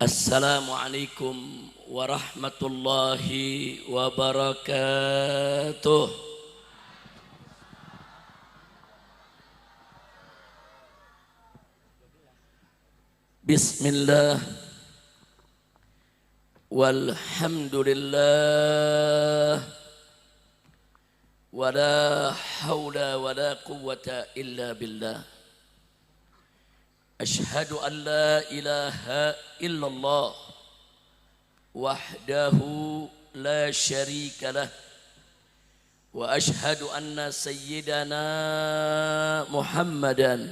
Assalamualaikum warahmatullahi wabarakatuh. Bismillah walhamdulillah wala hawla wala quwwata illa billah. Ashhadu an la ilaha illallah wahdahu la syarika lah wa ashhadu anna sayyidana Muhammadan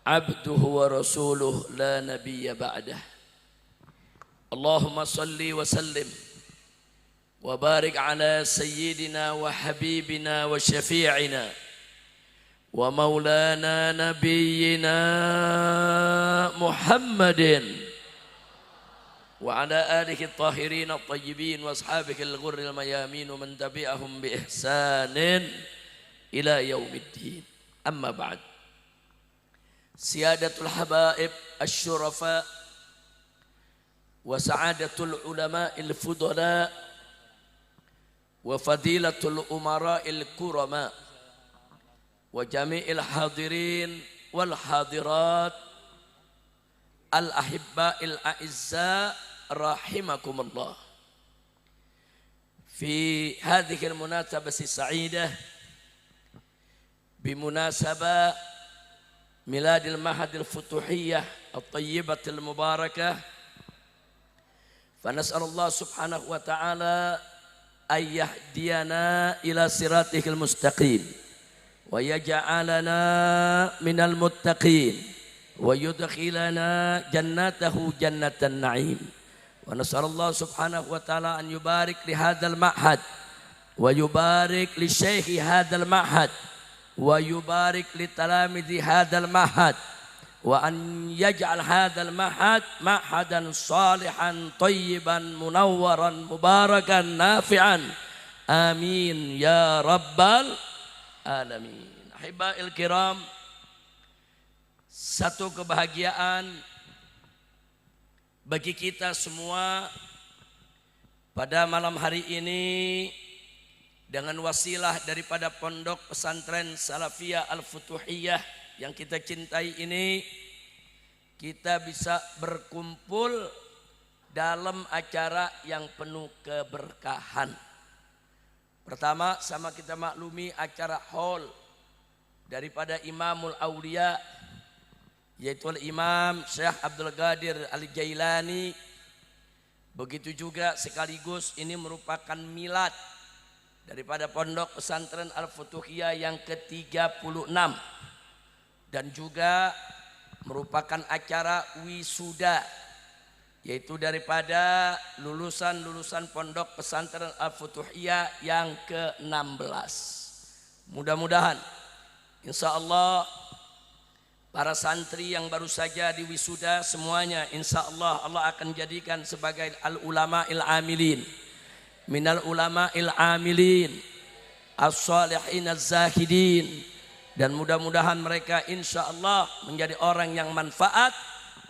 abduhu wa rasuluh la nabiyya ba'dah. Allahumma salli wa sallim wa barik ala sayyidina wa habibina wa syafi'ina wa maulana nabiyyina Muhammadin wa ala alihi at-tahirin at-tayyibin wa ashabihi al-ghurri al-mayamin wa man tabi'ahum bi ihsanin ila yaumiddin. Amma ba'd. Siyadatul habaib asy-syurafa wa sa'adatul ulama'il fudala wa fadilatul umara'il kurama wa jami'il hadirin wal hadirat al ahibba'il a'izza rahimakumullah. Fi hadhihi al munasabati sa'idah bimunasabah miladil mahadil futuhiyah at-tayyibatil mubarakah, fa nas'alullah subhanahu wa ta'ala ay yahdiyana ila siratihil mustaqim wa yaj'alana minal muttaqin wa yudkhilana jannatahu jannatan na'im. Wa nas'alullah subhanahu wa ta'ala an yubarik li hadzal ma'had wa yubarik li syaikhi hadzal ma'had wa yubarik li talamidhi hadzal ma'had wa an yaj'al hadzal ma'had ma'hadan salihan tayyiban munawwaran mubarakan nafi'an. Amin ya rabbal alamin. Ahibba'il kiram, satu kebahagiaan bagi kita semua pada malam hari ini dengan wasilah daripada Pondok Pesantren Salafiyah Al-Futuhiyah yang kita cintai ini, kita bisa berkumpul dalam acara yang penuh keberkahan. Pertama, sama kita maklumi acara haul daripada Imamul Aulia, yaitu Imam Syekh Abdul Qadir Al-Jailani. Begitu juga sekaligus ini merupakan milad daripada Pondok Pesantren Al-Futuhiyah yang ke-36 dan juga merupakan acara wisuda, yaitu daripada lulusan-lulusan Pondok Pesantren Al-Futuhiyah yang ke-16. Mudah-mudahan insyaallah para santri yang baru saja diwisuda semuanya insyaallah Allah akan jadikan sebagai al-ulama'il amilin, minal ulama'il amilin as-salihin az-zahidin, dan mudah-mudahan mereka insyaallah menjadi orang yang manfaat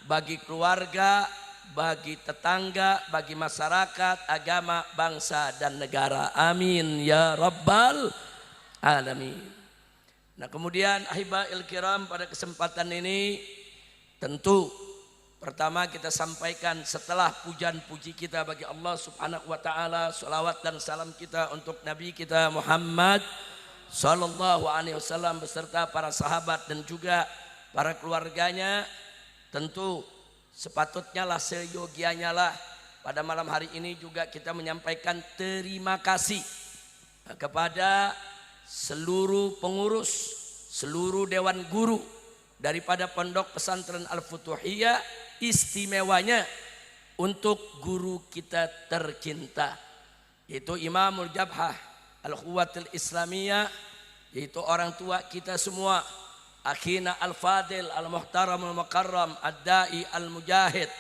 bagi keluarga, bagi tetangga, bagi masyarakat, agama, bangsa dan negara. Amin ya rabbal alamin. Nah, kemudian ahiba'il kiram, pada kesempatan ini tentu pertama kita sampaikan setelah pujian puji kita bagi Allah subhanahu wa ta'ala, salawat dan salam kita untuk Nabi kita Muhammad sallallahu alaihi wasallam beserta para sahabat dan juga para keluarganya. Tentu sepatutnya lah, seyogianya lah pada malam hari ini juga kita menyampaikan terima kasih kepada seluruh pengurus, seluruh dewan guru daripada Pondok Pesantren Al-Futuhiyah, istimewanya untuk guru kita tercinta, yaitu Imamul Jabhah Al-Quwatil Islamiyah, yaitu orang tua kita semua, akhina al-fadil al-muhtaram al-mukarram ad-da'i al-mujahid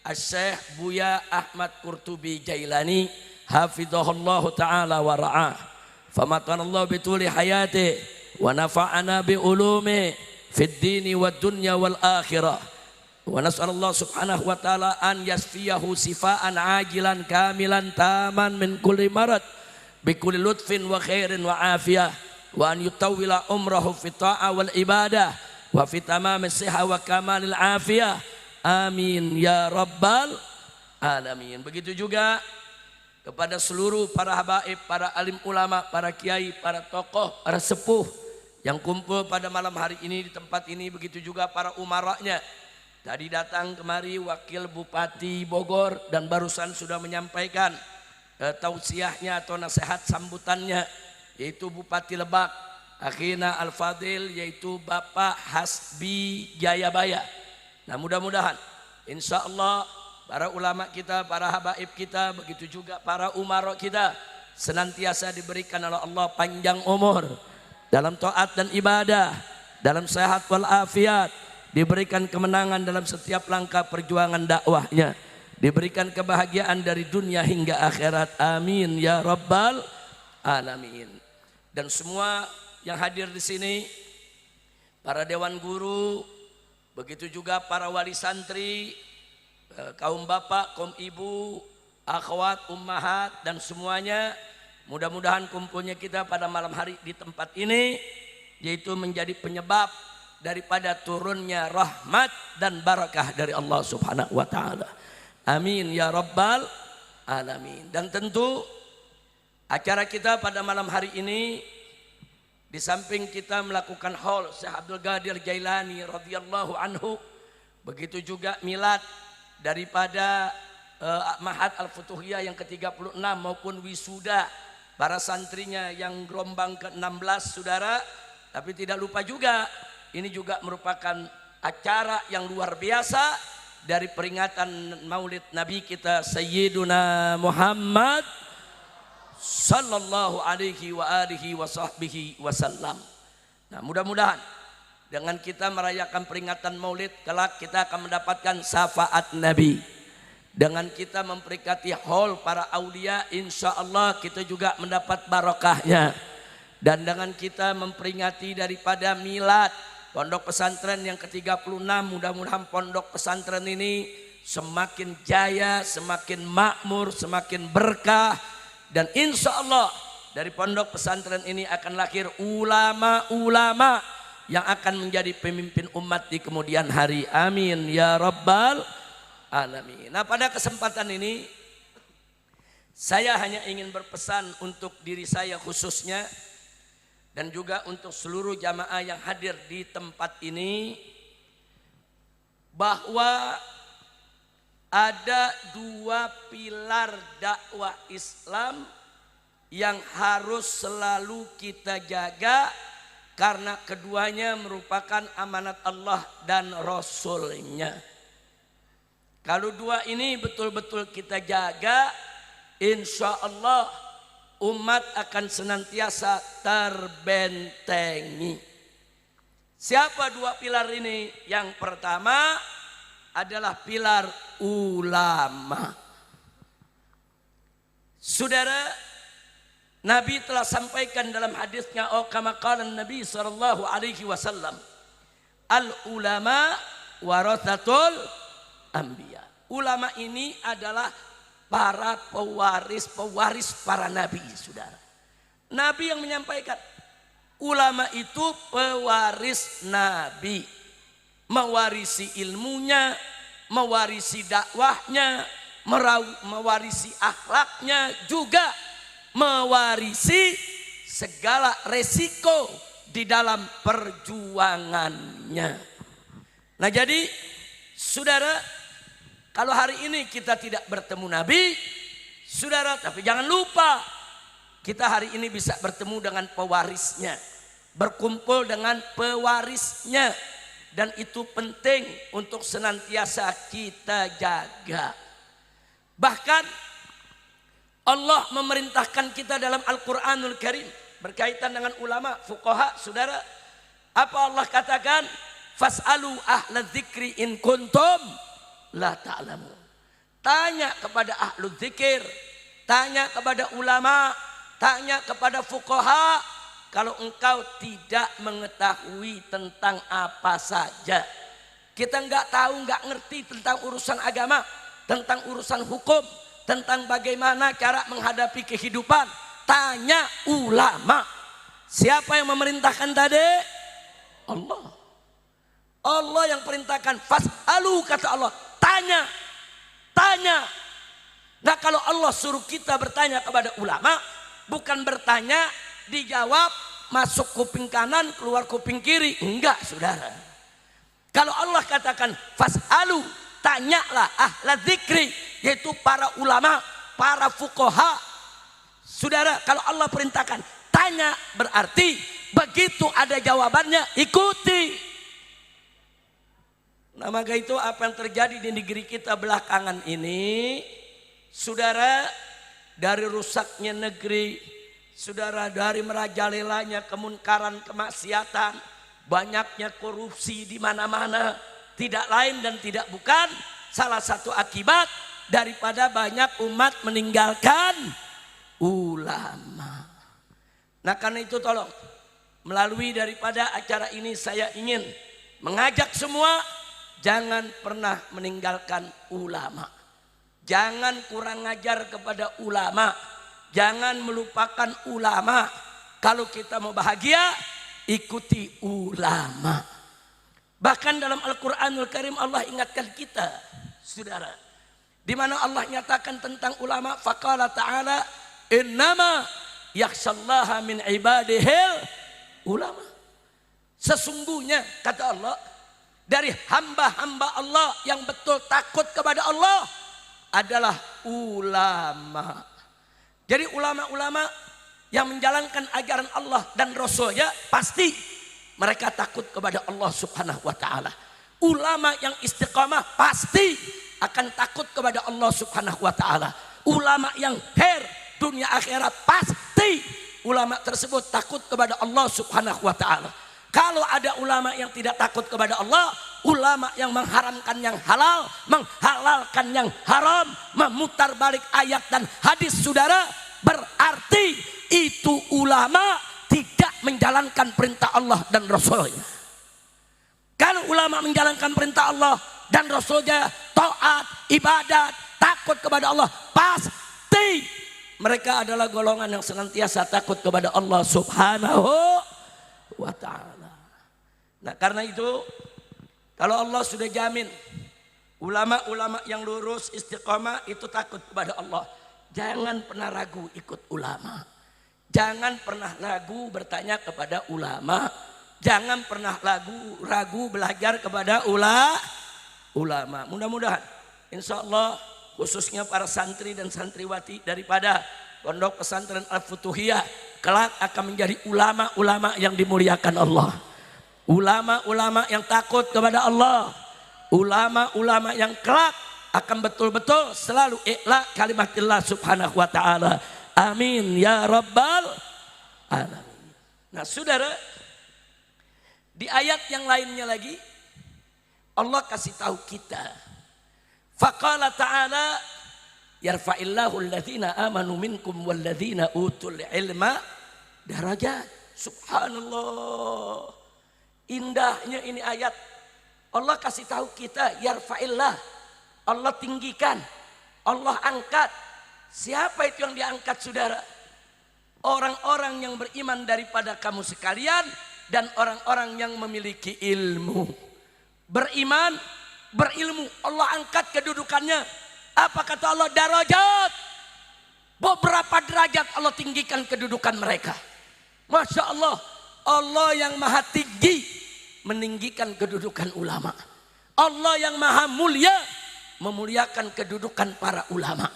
Asy-Syaikh Buya Ahmad Qurtubi Jailani hafizahullahu ta'ala wa ra'ah, famatanallahu bituli hayati wa nafa'ana bi ulumi fid dini wad dunya wal akhirah Wa nas'alullah subhanahu wa ta'ala an yasfiyahu sifaan ajilan kamilan taman min kulli marad bi kulli lutfin wa khairin wa afiyah wa an yutawwila umrahu fi ta'ah wal ibadah wa fi tamamis sihah wa kamalil afiyah. Amin ya rabbal alamin. Begitu juga kepada seluruh para habaib, para alim ulama, para kiai, para tokoh, para sepuh yang kumpul pada malam hari ini di tempat ini. Begitu juga para umaranya. Tadi datang kemari wakil Bupati Bogor dan barusan sudah menyampaikan tausiahnya atau nasihat sambutannya, yaitu Bupati Lebak Akhina Al-Fadil, yaitu Bapak Hasbi Jayabaya. Nah, mudah-mudahan insya Allah para ulama kita, para habaib kita, begitu juga para umarok kita senantiasa diberikan oleh Allah panjang umur dalam taat dan ibadah, dalam sehat wal afiat, diberikan kemenangan dalam setiap langkah perjuangan dakwahnya, diberikan kebahagiaan dari dunia hingga akhirat. Amin ya rabbal alamin. Dan semua yang hadir di sini, para dewan guru, begitu juga para wali santri, kaum bapak, kaum ibu, akhwat, ummahat, dan semuanya, mudah-mudahan kumpulnya kita pada malam hari di tempat ini yaitu menjadi penyebab daripada turunnya rahmat dan barakah dari Allah subhanahu wa ta'ala. Amin ya rabbal alamin. Dan tentu acara kita pada malam hari ini, di samping kita melakukan haul Syekh Abdul Qadir Jailani radhiyallahu anhu, begitu juga milad daripada Mahat Al-Futuhiyah yang ke-36 maupun wisuda para santrinya yang gelombang ke-16 saudara. Tapi tidak lupa juga ini juga merupakan acara yang luar biasa dari peringatan Maulid Nabi kita Sayyiduna Muhammad sallallahu alaihi wa alihi wa sahbihi wasallam. Nah, mudah-mudahan dengan kita merayakan peringatan Maulid, kelak kita akan mendapatkan syafaat Nabi. Dengan kita memperingati haul para aulia, insya Allah kita juga mendapat barokahnya. Dan dengan kita memperingati daripada milad pondok pesantren yang ke-36, mudah-mudahan pondok pesantren ini semakin jaya, semakin makmur, semakin berkah. Dan insya Allah dari pondok pesantren ini akan lahir ulama-ulama yang akan menjadi pemimpin umat di kemudian hari. Amin ya rabbal alamin. Nah, pada kesempatan ini saya hanya ingin berpesan untuk diri saya khususnya dan juga untuk seluruh jamaah yang hadir di tempat ini, bahwa ada dua pilar dakwah Islam yang harus selalu kita jaga, karena keduanya merupakan amanat Allah dan Rasul-Nya. Kalau dua ini betul-betul kita jaga, insya Allah umat akan senantiasa terbentengi. Siapa dua pilar ini? Yang pertama adalah pilar ulama. Saudara, Nabi telah sampaikan dalam hadisnya, kama qala Nabi sallallahu alaihi wasallam, al ulama warathatul anbiya. Ulama ini adalah para pewaris para nabi, saudara. Nabi yang menyampaikan, ulama itu pewaris nabi, mewarisi ilmunya, mewarisi dakwahnya, mewarisi akhlaknya, juga mewarisi segala resiko di dalam perjuangannya. Nah, jadi saudara, kalau hari ini kita tidak bertemu Nabi, saudara, tapi jangan lupa kita hari ini bisa bertemu dengan pewarisnya, berkumpul dengan pewarisnya, dan itu penting untuk senantiasa kita jaga. Bahkan Allah memerintahkan kita dalam Al-Quranul Karim berkaitan dengan ulama, fuqaha, saudara. Apa Allah katakan? Fas'alu ahla dzikri in kuntum la ta'lamun. Tanya kepada ahlu dzikir, tanya kepada ulama, tanya kepada fuqaha kalau engkau tidak mengetahui tentang apa saja. kita nggak tahu, nggak ngerti tentang urusan agama, tentang urusan hukum, tentang bagaimana cara menghadapi kehidupan, tanya ulama. Siapa yang memerintahkan tadi? Allah. Allah yang perintahkan. Fas'alu, kata Allah, tanya. Nah kalau Allah suruh kita bertanya kepada ulama, bukan bertanya dijawab masuk kuping kanan keluar kuping kiri, enggak saudara. Kalau Allah katakan fas'alu, tanyalah ahla dzikri, yaitu para ulama, para fuqaha. Saudara, kalau Allah perintahkan tanya, berarti begitu ada jawabannya ikuti. Nah maka itu apa yang terjadi di negeri kita belakangan ini, saudara, dari rusaknya negeri, saudara, dari merajalelanya kemunkaran, kemaksiatan, banyaknya korupsi di mana-mana, tidak lain dan tidak bukan salah satu akibat daripada banyak umat meninggalkan ulama. Nah karena itu tolong, melalui daripada acara ini saya ingin mengajak semua, jangan pernah meninggalkan ulama. Jangan kurang ajar kepada ulama. Jangan melupakan ulama. Kalau kita mau bahagia, ikuti ulama. Bahkan dalam Al-Quranul Karim Allah ingatkan kita, saudara, di mana Allah nyatakan tentang ulama, faqala ta'ala innama yakhshallaha min ibadihil ulama. Sesungguhnya kata Allah, dari hamba-hamba Allah yang betul takut kepada Allah adalah ulama. Jadi ulama-ulama yang menjalankan ajaran Allah dan Rasulnya pasti mereka takut kepada Allah Subhanahu wa ta'ala. Ulama yang istiqamah pasti akan takut kepada Allah Subhanahu wa ta'ala. Ulama yang khair dunia akhirat pasti ulama tersebut takut kepada Allah Subhanahu wa ta'ala. Kalau ada ulama yang tidak takut kepada Allah, ulama yang mengharamkan yang halal, menghalalkan yang haram, memutar balik ayat dan hadis, saudara, berarti itu ulama tidak menjalankan perintah Allah dan Rasulnya. Kalau ulama menjalankan perintah Allah dan Rasulnya, taat, ibadat, takut kepada Allah, pasti mereka adalah golongan yang senantiasa takut kepada Allah Subhanahu wa ta'ala. Nah karena itu, kalau Allah sudah jamin ulama-ulama yang lurus istiqamah itu takut kepada Allah, jangan pernah ragu ikut ulama. Jangan pernah ragu bertanya kepada ulama. Jangan pernah ragu belajar kepada ulama. Mudah-mudahan insya Allah khususnya para santri dan santriwati daripada Pondok Pesantren Al-Futuhiyah kelak akan menjadi ulama-ulama yang dimuliakan Allah. Ulama-ulama yang takut kepada Allah. Ulama-ulama yang kelak akan betul-betul selalu i'la kalimatillah subhanahu wa ta'ala. Amin ya rabbal alamin. Nah saudara, di ayat yang lainnya lagi Allah kasih tahu kita, faqala ta'ala yarfa'illahu alladhina amanu minkum walladhina utul ilma darajat. Subhanallah, indahnya ini ayat. Allah kasih tahu kita, yarfa'illah, Allah tinggikan, Allah angkat. Siapa itu yang diangkat, saudara? Orang-orang yang beriman daripada kamu sekalian dan orang-orang yang memiliki ilmu. Beriman, berilmu, Allah angkat kedudukannya. Apa kata Allah? Darajat. Beberapa derajat Allah tinggikan kedudukan mereka. Masya Allah, Allah yang maha tinggi meninggikan kedudukan ulama. Allah yang maha mulia memuliakan kedudukan para ulama.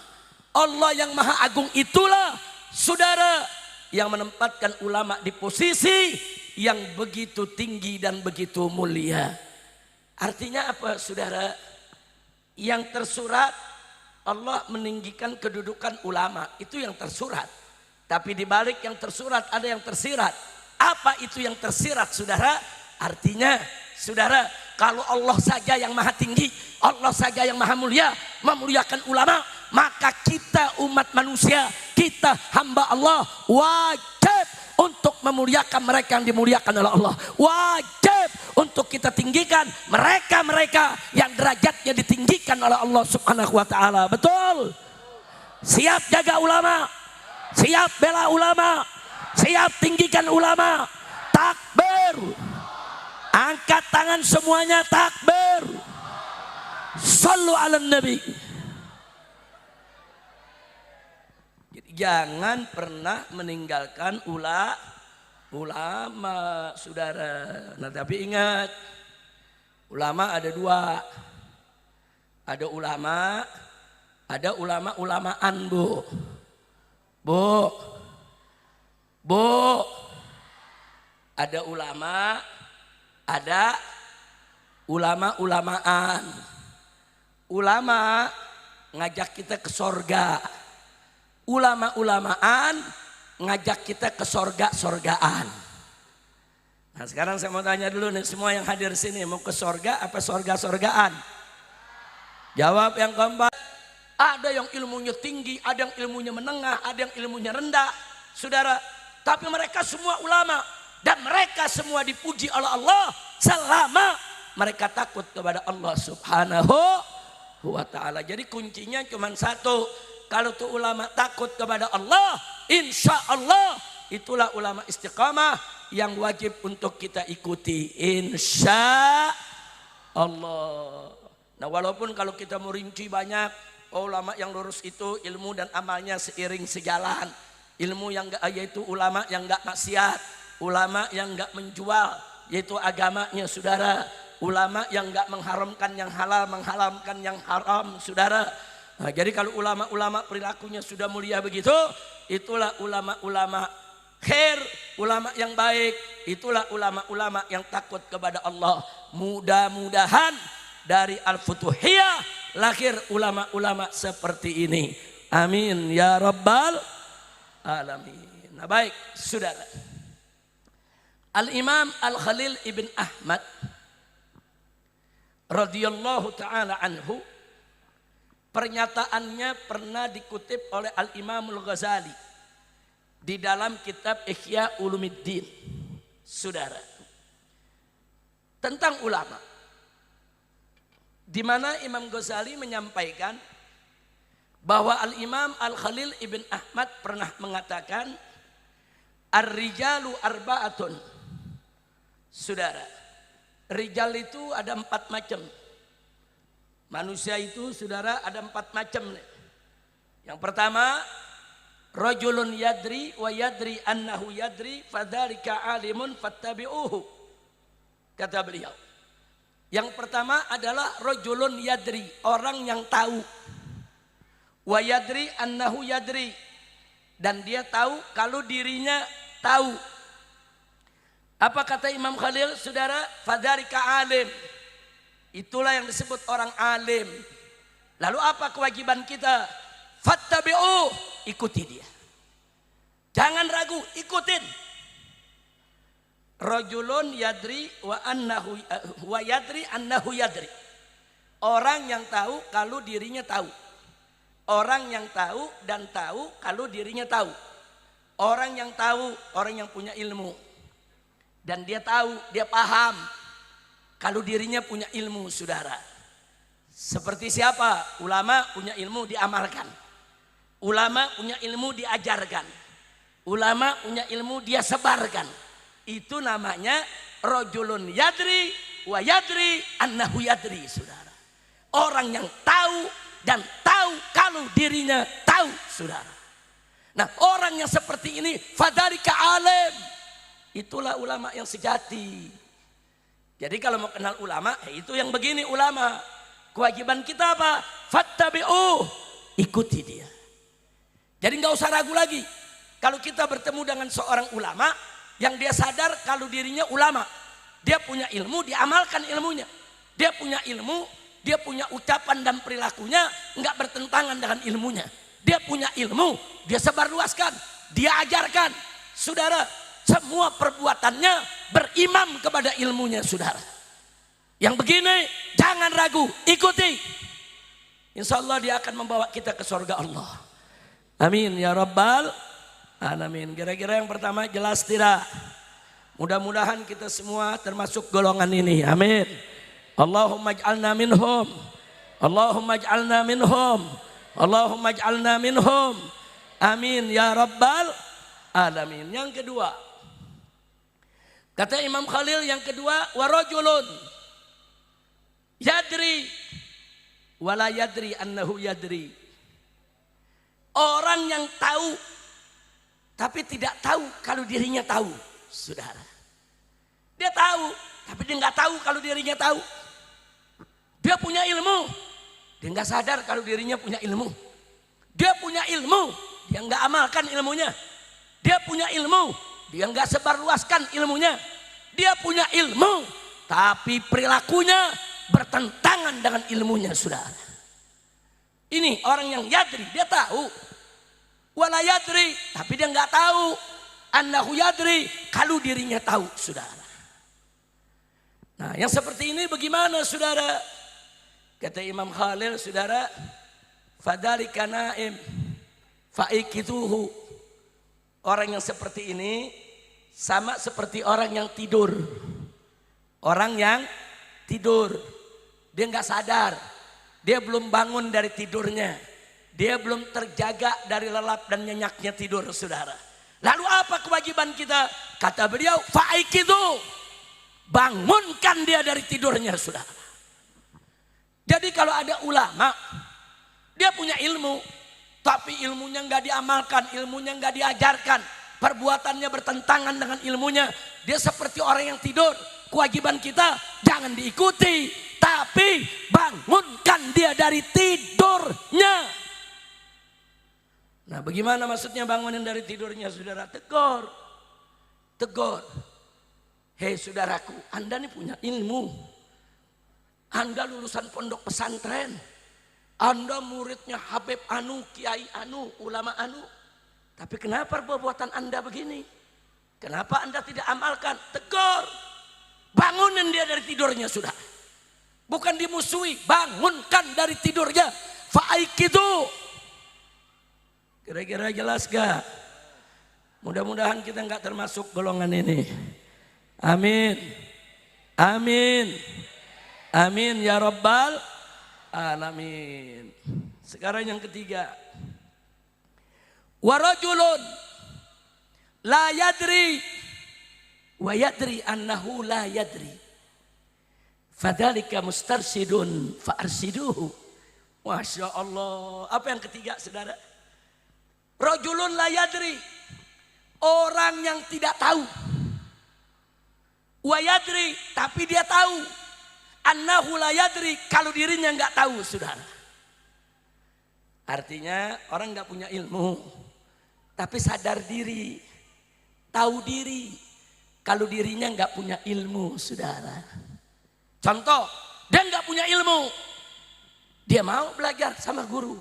Allah yang maha agung itulah, saudara, yang menempatkan ulama di posisi yang begitu tinggi dan begitu mulia. Artinya apa, saudara? Yang tersurat, Allah meninggikan kedudukan ulama, itu yang tersurat. Tapi di balik yang tersurat ada yang tersirat. Apa itu yang tersirat, saudara? Artinya, saudara, kalau Allah saja yang maha tinggi, Allah saja yang maha mulia memuliakan ulama, maka kita umat manusia, kita hamba Allah, wajib untuk memuliakan mereka yang dimuliakan oleh Allah. Wajib untuk kita tinggikan mereka-mereka yang derajatnya ditinggikan oleh Allah Subhanahu wa taala. Betul? Siap jaga ulama, siap bela ulama, siap tinggikan ulama. Takbir. Angkat tangan semuanya, takbir. Shallu ala nabi. Jangan pernah meninggalkan ulama, saudara. Nah, tapi ingat, ulama ada dua. Ada ulama-ulamaan, Bu. Ada ulama, ada ulama-ulamaan. Ulama ngajak kita ke sorga. Ulama-ulamaan ngajak kita ke sorga-sorgaan. Nah, sekarang saya mau tanya dulu nih, semua yang hadir sini mau ke sorga apa sorga-sorgaan? Jawab yang keempat. Ada yang ilmunya tinggi, ada yang ilmunya menengah, ada yang ilmunya rendah, saudara. Tapi mereka semua ulama dan mereka semua dipuji oleh Allah selama mereka takut kepada Allah Subhanahu wa taala. Jadi kuncinya cuma satu. Kalau tuh ulama takut kepada Allah, insya Allah itulah ulama istiqamah yang wajib untuk kita ikuti, insya Allah. Nah, walaupun kalau kita mau rinci banyak, ulama yang lurus itu ilmu dan amalnya seiring sejalan. Ilmu yang enggak, yaitu ulama yang enggak maksiat, ulama yang enggak menjual, yaitu agamanya, saudara. Ulama yang enggak mengharamkan yang halal, menghalalkan yang haram, saudara. Nah, jadi kalau ulama-ulama perilakunya sudah mulia begitu, itulah ulama-ulama khair, ulama yang baik, itulah ulama-ulama yang takut kepada Allah. Mudah-mudahan dari Al-Futuhiyah lahir ulama-ulama seperti ini. Amin ya rabbal alamin. Nah, baik, saudara. Al-Imam Al-Khalil ibn Ahmad radhiyallahu taala anhu, pernyataannya pernah dikutip oleh Al-Imam Al-Ghazali di dalam kitab Ihya Ulumuddin, saudara, tentang ulama, di mana Imam Ghazali menyampaikan bahwa Al-Imam Al-Khalil ibn Ahmad pernah mengatakan, ar-rijalu arba'atun. Saudara, rijal itu ada 4 macam. Manusia itu, saudara, ada 4 macam. Yang pertama, rajulun yadri wa yadri annahu yadri fadzalika alimun fattabi'uhu. Kata beliau. Yang pertama adalah rajulun yadri, orang yang tahu. Wa yadri annahu yadri, dan dia tahu kalau dirinya tahu. Apa kata Imam Khalil, saudara? Fadzalika alim. Itulah yang disebut orang alim. Lalu apa kewajiban kita? Fattabi'u, ikuti dia. Jangan ragu, ikutin. Rajulun yadri wa annahu wa yadri annahu yadri. Orang yang tahu kalau dirinya tahu. Orang yang tahu dan tahu kalau dirinya tahu. Orang yang tahu, orang yang punya ilmu. Dan dia tahu, dia paham kalau dirinya punya ilmu, saudara. Seperti siapa? Ulama punya ilmu diamalkan. Ulama punya ilmu diajarkan. Ulama punya ilmu dia sebarkan. Itu namanya rajulun yadri wa yadri annahu yadri, saudara. Orang yang tahu dan tahu kalau dirinya tahu, saudara. Nah, orang yang seperti ini fadzalika alim. Itulah ulama yang sejati. Jadi kalau mau kenal ulama, itu yang begini ulama. Kewajiban kita apa? Fattabi'u, ikuti dia. Jadi nggak usah ragu lagi. Kalau kita bertemu dengan seorang ulama yang dia sadar kalau dirinya ulama, dia punya ilmu, diamalkan ilmunya. Dia punya ilmu, dia punya ucapan dan perilakunya nggak bertentangan dengan ilmunya. Dia punya ilmu, dia sebarluaskan, dia ajarkan. Saudara, semua perbuatannya berimam kepada ilmunya, saudara. Yang begini jangan ragu, ikuti. Insya Allah dia akan membawa kita ke surga Allah. Amin ya rabbal alamin. Kira-kira yang pertama jelas tidak? Mudah-mudahan kita semua termasuk golongan ini. Amin. Allahumma ij'alna minhum. Allahumma ij'alna minhum. Allahumma ij'alna minhum. Amin ya rabbal alamin. Yang kedua, kata Imam Khalil, yang kedua, warajulun yadri wala yadri annahu yadri. Orang yang tahu tapi tidak tahu kalau dirinya tahu. Saudara, dia tahu tapi dia nggak tahu kalau dirinya tahu. Dia punya ilmu, dia nggak sadar kalau dirinya punya ilmu. Dia punya ilmu, dia nggak amalkan ilmunya. Dia punya ilmu, dia nggak sebarluaskan ilmunya. Dia punya ilmu tapi perilakunya bertentangan dengan ilmunya. Saudara, ini orang yang yadri, dia tahu. Wala yadri, tapi dia nggak tahu. Annahu yadri, kalau dirinya tahu. Saudara, nah yang seperti ini bagaimana saudara? Kata Imam Khalil, saudara, fadhalika naim fa'ikituhu. Orang yang seperti ini sama seperti orang yang tidur. Orang yang tidur, dia nggak sadar, dia belum bangun dari tidurnya, dia belum terjaga dari lelap dan nyenyaknya tidur. Saudara, lalu apa kewajiban kita? Kata beliau, fa'aikidu, bangunkan dia dari tidurnya. Saudara, jadi kalau ada ulama, dia punya ilmu, tapi ilmunya nggak diamalkan, ilmunya nggak diajarkan, perbuatannya bertentangan dengan ilmunya, dia seperti orang yang tidur. Kewajiban kita jangan diikuti, tapi bangunkan dia dari tidurnya. Nah, bagaimana maksudnya bangunin dari tidurnya, saudara? Tegur, tegur. Hei saudaraku, Anda ini punya ilmu. Anda lulusan pondok pesantren. Anda muridnya Habib Anu, Kiai Anu, ulama Anu. Tapi kenapa perbuatan Anda begini? Kenapa Anda tidak amalkan? Tegur. Bangunin dia dari tidurnya, sudah. Bukan dimusuhi, bangunkan dari tidurnya. Fa'aikidu. Kira-kira jelas gak? Mudah-mudahan kita nggak termasuk golongan ini. Amin. Amin. Amin ya rabbal alamin. Sekarang yang ketiga. Warajulun la yadri wa yadri annahu la yadri. Fadzalika mustarsidun fa'arsiduhu. Masya Allah. Apa yang ketiga, saudara? Rajulun la yadri, orang yang tidak tahu. Wa yadri, tapi dia tahu. Annahu la yadri, kalau dirinya nggak tahu, saudara. Artinya orang nggak punya ilmu, tapi sadar diri, tahu diri, kalau dirinya nggak punya ilmu, saudara. Contoh, dia nggak punya ilmu, dia mau belajar sama guru.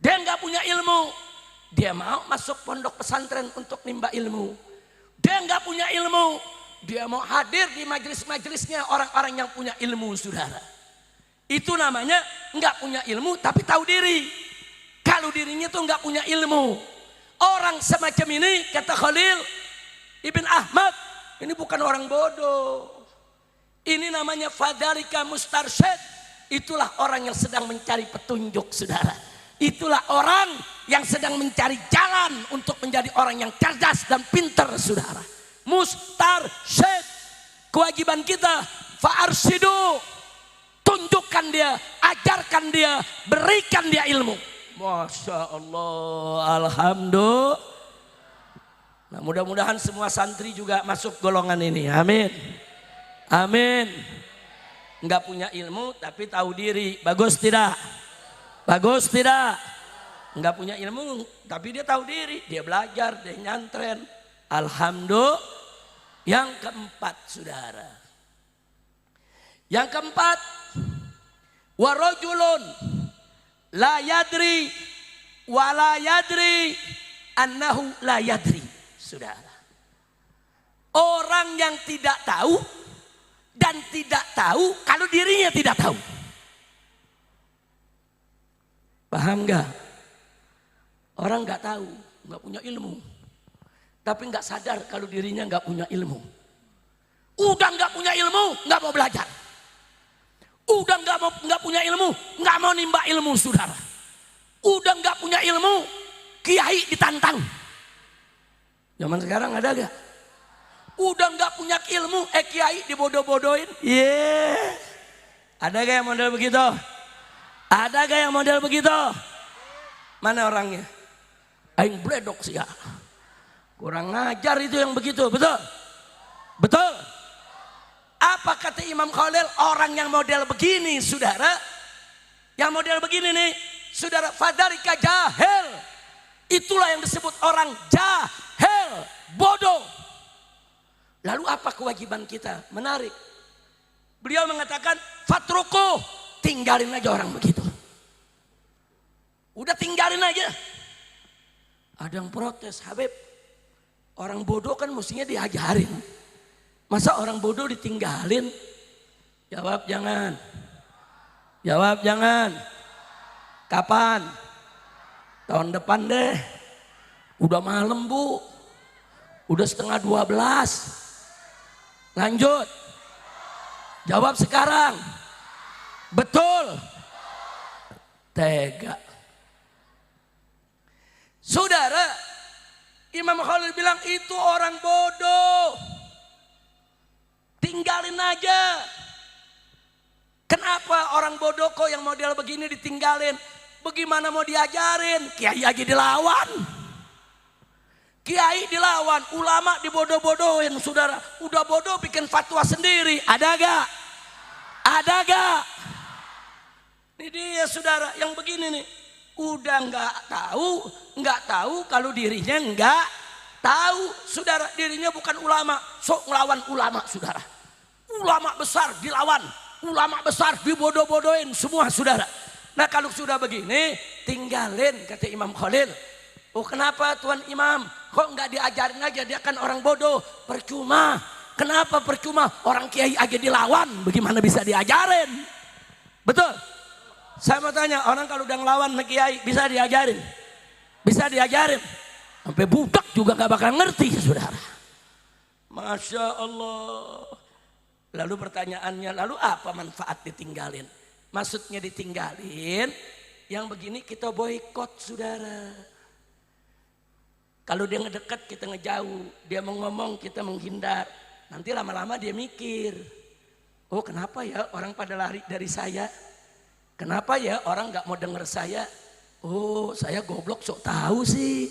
Dia nggak punya ilmu, dia mau masuk pondok pesantren untuk nimba ilmu. Dia nggak punya ilmu, dia mau hadir di majelis-majelisnya orang-orang yang punya ilmu, saudara. Itu namanya nggak punya ilmu tapi tahu diri. Kalau dirinya tuh nggak punya ilmu. Orang semacam ini, kata Khalil Ibn Ahmad, ini bukan orang bodoh. Ini namanya fadzalika mustarsyid. Itulah orang yang sedang mencari petunjuk, saudara. Itulah orang yang sedang mencari jalan untuk menjadi orang yang cerdas dan pintar, saudara. Mustarsyid. Kewajiban kita fa'arsidu, tunjukkan dia, ajarkan dia, berikan dia ilmu. Masya Allah, alhamdulillah. Nah, mudah-mudahan semua santri juga masuk golongan ini. Amin. Amin. Enggak punya ilmu tapi tahu diri. Bagus tidak? Bagus tidak? Enggak punya ilmu tapi dia tahu diri. Dia belajar, dia nyantren. Alhamdulillah. Yang keempat, saudara. Yang keempat, warajulun la yadri wa la yadri annahu la yadri. Saudara, orang yang tidak tahu dan tidak tahu kalau dirinya tidak tahu. Paham gak? Orang gak tahu, gak punya ilmu, tapi nggak sadar kalau dirinya nggak punya ilmu. Udah nggak punya ilmu, nggak mau belajar. Udah nggak punya ilmu, nggak mau nimba ilmu, saudara. Udah nggak punya ilmu, kiai ditantang. Zaman sekarang ada gak? Udah nggak punya ilmu, kiai dibodoh-bodohin. Ada gak yang model begitu? Ada gak yang model begitu? Mana orangnya? Aing bledok sih ya. Kurang ngajar itu yang begitu, betul? Betul? Apa kata Imam Khalil? Orang yang model begini, saudara, yang model begini nih, saudara, fadarika jahil. Itulah yang disebut orang jahil, bodoh. Lalu apa kewajiban kita? Menarik. Beliau mengatakan, fatruku, tinggalin aja orang begitu. Udah tinggalin aja. Ada yang protes, Habib, orang bodoh kan mestinya diajarin. Masa orang bodoh ditinggalin? Jawab jangan. Jawab jangan. Kapan? Tahun depan deh. Udah malam bu. Udah setengah 12. Lanjut. Jawab sekarang. Betul. Tega. Saudara, Imam Khalil bilang itu orang bodoh. Tinggalin aja. Kenapa orang bodoh kok yang model begini ditinggalin? Bagaimana mau diajarin? Kiai aja dilawan. Kiai dilawan, ulama dibodoh-bodohin, saudara. Udah bodoh bikin fatwa sendiri. Ada gak? Ada gak? Ini dia saudara yang begini nih. Udah nggak tahu kalau dirinya nggak tahu, saudara. Dirinya bukan ulama, sok ngelawan ulama, saudara. Ulama besar dilawan, ulama besar dibodoh-bodohin semua, saudara. Nah kalau sudah begini, tinggalin, kata Imam Khalil. Oh kenapa Tuan Imam? Kok nggak diajarin aja, dia kan orang bodoh. Percuma. Kenapa percuma? Orang kiai aja dilawan, bagaimana bisa diajarin? Betul? Saya mau tanya, orang kalau udah ngelawan sama kiai bisa diajarin? Bisa diajarin? Sampai budak juga nggak bakal ngerti, saudara. Masya Allah. Lalu pertanyaannya, lalu apa manfaat ditinggalin? Maksudnya ditinggalin, yang begini kita boikot, saudara. Kalau dia ngedekat kita ngejauh, dia mau ngomong kita menghindar. Nanti lama-lama dia mikir, oh kenapa ya orang pada lari dari saya? Kenapa ya orang nggak mau denger saya? Oh saya goblok sok tahu sih.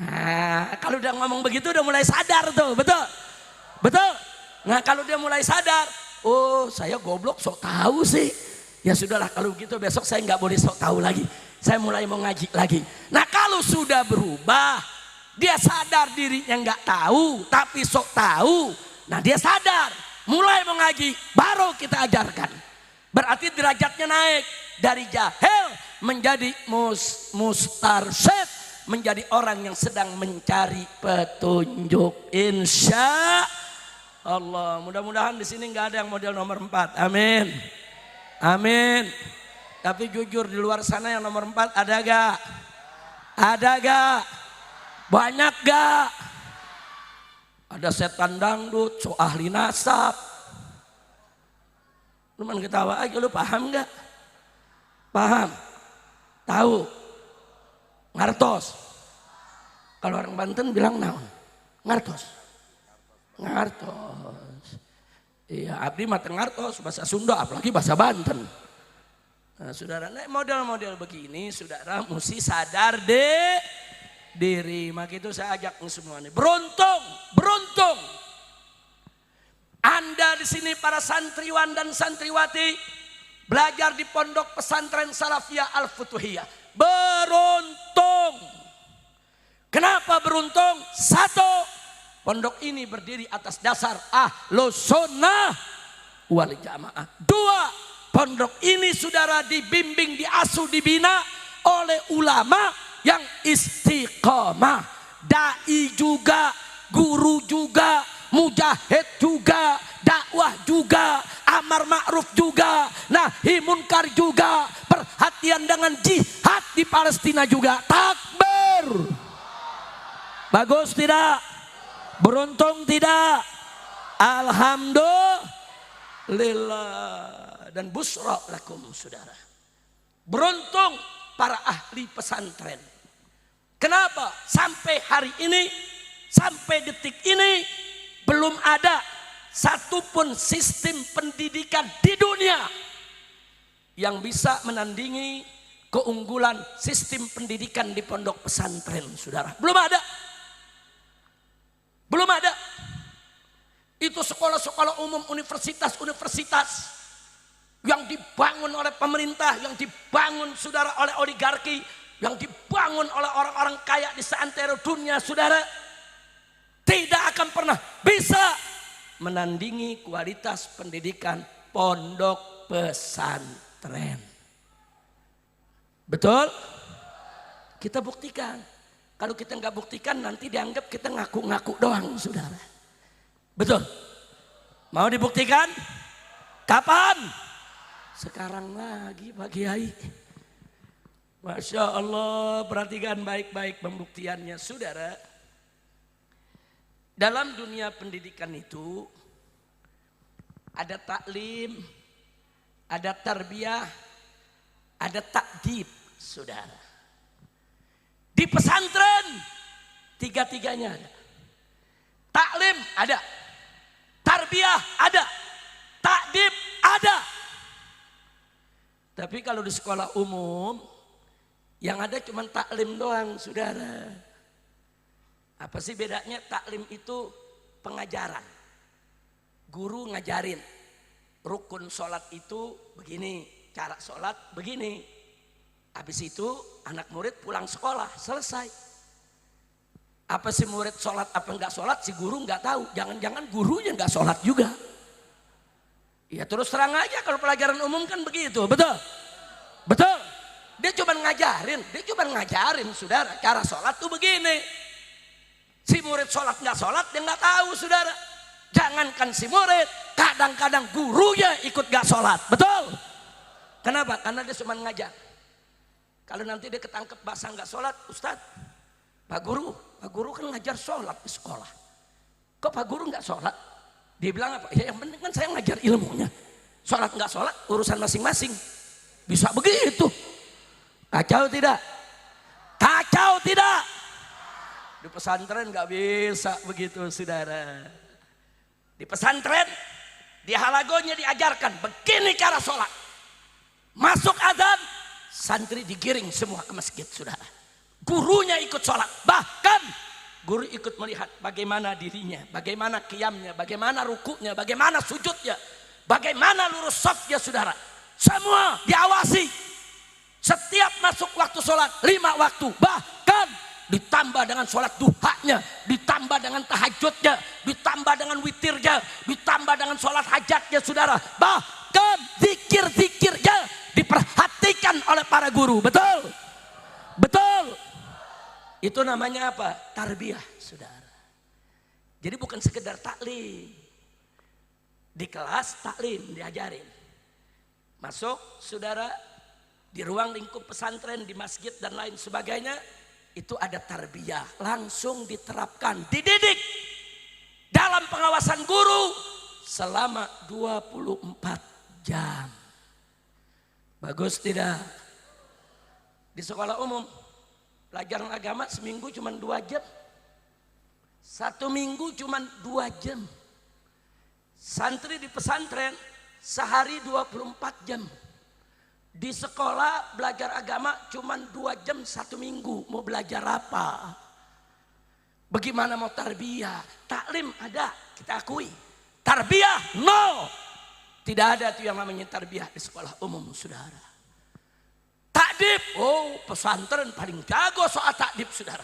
Nah, kalau udah ngomong begitu udah mulai sadar tuh, betul? Betul? Nah kalau dia mulai sadar, oh saya goblok sok tahu sih. Ya sudahlah kalau gitu besok saya nggak boleh sok tahu lagi. Saya mulai mau ngaji lagi. Nah kalau sudah berubah, dia sadar dirinya nggak tahu, tapi sok tahu. Nah dia sadar, mulai mau ngaji, baru kita ajarkan. Berarti derajatnya naik dari jahil menjadi mustarsyid, menjadi orang yang sedang mencari petunjuk. Insya Allah. Mudah-mudahan di sini nggak ada yang model nomor 4. Amin. Amin. Tapi jujur di luar sana yang nomor 4 ada gak? Ada gak? Banyak gak? Ada setan dangdut, so ahli nasab. Lu main ketawa aja, lu paham gak? Paham? Tahu? Ngartos. Kalau orang Banten bilang naon? Ngartos. Ngartos. Iya, abdi mah ngartos bahasa Sunda, apalagi bahasa Banten. Nah, saudara, model-model begini, saudara mesti sadar diri. Maka itu saya ajak semua nih. Beruntung. Anda di sini para santriwan dan santriwati belajar di pondok pesantren Salafiyah Al-Futuhiyah. Beruntung. Kenapa beruntung? 1, pondok ini berdiri atas dasar Ahlus Sunnah wal Jamaah. 2, pondok ini saudara dibimbing, diasuh, dibina oleh ulama yang istiqamah. Dai juga, guru juga, mujahid juga, dakwah juga, amar ma'ruf juga, nahi munkar juga, perhatian dengan jihad di Palestina juga. Takbir. Bagus tidak? Beruntung tidak? Alhamdulillah. Dan busra lakum saudara. Beruntung para ahli pesantren. Kenapa? Sampai hari ini, sampai detik ini belum ada satupun sistem pendidikan di dunia yang bisa menandingi keunggulan sistem pendidikan di pondok pesantren, saudara. Belum ada. Belum ada. Itu sekolah-sekolah umum, universitas-universitas yang dibangun oleh pemerintah, yang dibangun saudara oleh oligarki, yang dibangun oleh orang-orang kaya di seantero dunia, saudara, tidak akan pernah bisa menandingi kualitas pendidikan pondok pesantren. Betul? Kita buktikan. Kalau kita nggak buktikan nanti dianggap kita ngaku-ngaku doang, saudara. Betul? Mau dibuktikan? Kapan? Sekarang lagi Pak Kiai. Masya Allah, perhatikan baik-baik pembuktiannya, saudara. Dalam dunia pendidikan itu ada taklim, ada tarbiyah, ada takdib, saudara. Di pesantren tiga-tiganya ada. Taklim ada, tarbiyah ada, takdib ada. Tapi kalau di sekolah umum yang ada cuma taklim doang, saudara. Apa sih bedanya? Taklim itu pengajaran. Guru ngajarin. Rukun sholat itu begini, cara sholat begini. Habis itu anak murid pulang sekolah, selesai. Apa sih murid sholat apa enggak sholat, si guru enggak tahu. Jangan-jangan gurunya enggak sholat juga. Ya terus terang aja kalau pelajaran umum kan begitu, betul? Betul? Dia cuma ngajarin, saudara, cara sholat tuh begini. Si murid sholat nggak sholat dia nggak tahu, saudara. Jangankan si murid, kadang-kadang gurunya ikut nggak sholat, betul? Kenapa? Karena dia cuma ngajar. Kalau nanti dia ketangkep basah nggak sholat, Ustadz, Pak Guru kan ngajar sholat di sekolah. Kok Pak Guru nggak sholat? Dia bilang apa? Ya yang penting kan saya ngajar ilmunya. Sholat nggak sholat urusan masing-masing. Bisa begitu? Kacau tidak? Kacau tidak? Di pesantren nggak bisa begitu, saudara. Di pesantren, di halagonya diajarkan begini cara sholat. Masuk azan, santri digiring semua ke masjid, saudara. Gurunya ikut sholat, bahkan guru ikut melihat bagaimana dirinya, bagaimana qiyamnya, bagaimana rukunya, bagaimana sujudnya, bagaimana lurus shafnya, saudara. Semua diawasi. Setiap masuk waktu sholat, 5 waktu, bahkan ditambah dengan sholat duhanya, ditambah dengan tahajudnya, ditambah dengan witirnya, ditambah dengan sholat hajatnya, saudara. Bahkan zikir-zikirnya diperhatikan oleh para guru, betul? Betul? Itu namanya apa? Tarbiyah, saudara. Jadi bukan sekedar taklim. Di kelas taklim diajarin. Masuk, saudara, di ruang lingkup pesantren, di masjid dan lain sebagainya, itu ada tarbiyah, langsung diterapkan, dididik dalam pengawasan guru selama 24 jam. Bagus tidak? Di sekolah umum pelajaran agama seminggu cuma 2 jam, 1 minggu cuma 2 jam. Santri di pesantren sehari 24 jam. Di sekolah belajar agama cuma 2 jam 1 minggu. Mau belajar apa? Bagaimana mau tarbiyah? Taklim ada, kita akui. Tarbiyah no. Tidak ada tuh yang namanya tarbiyah di sekolah umum, saudara. Takdib, oh pesantren paling jago soal takdib, saudara.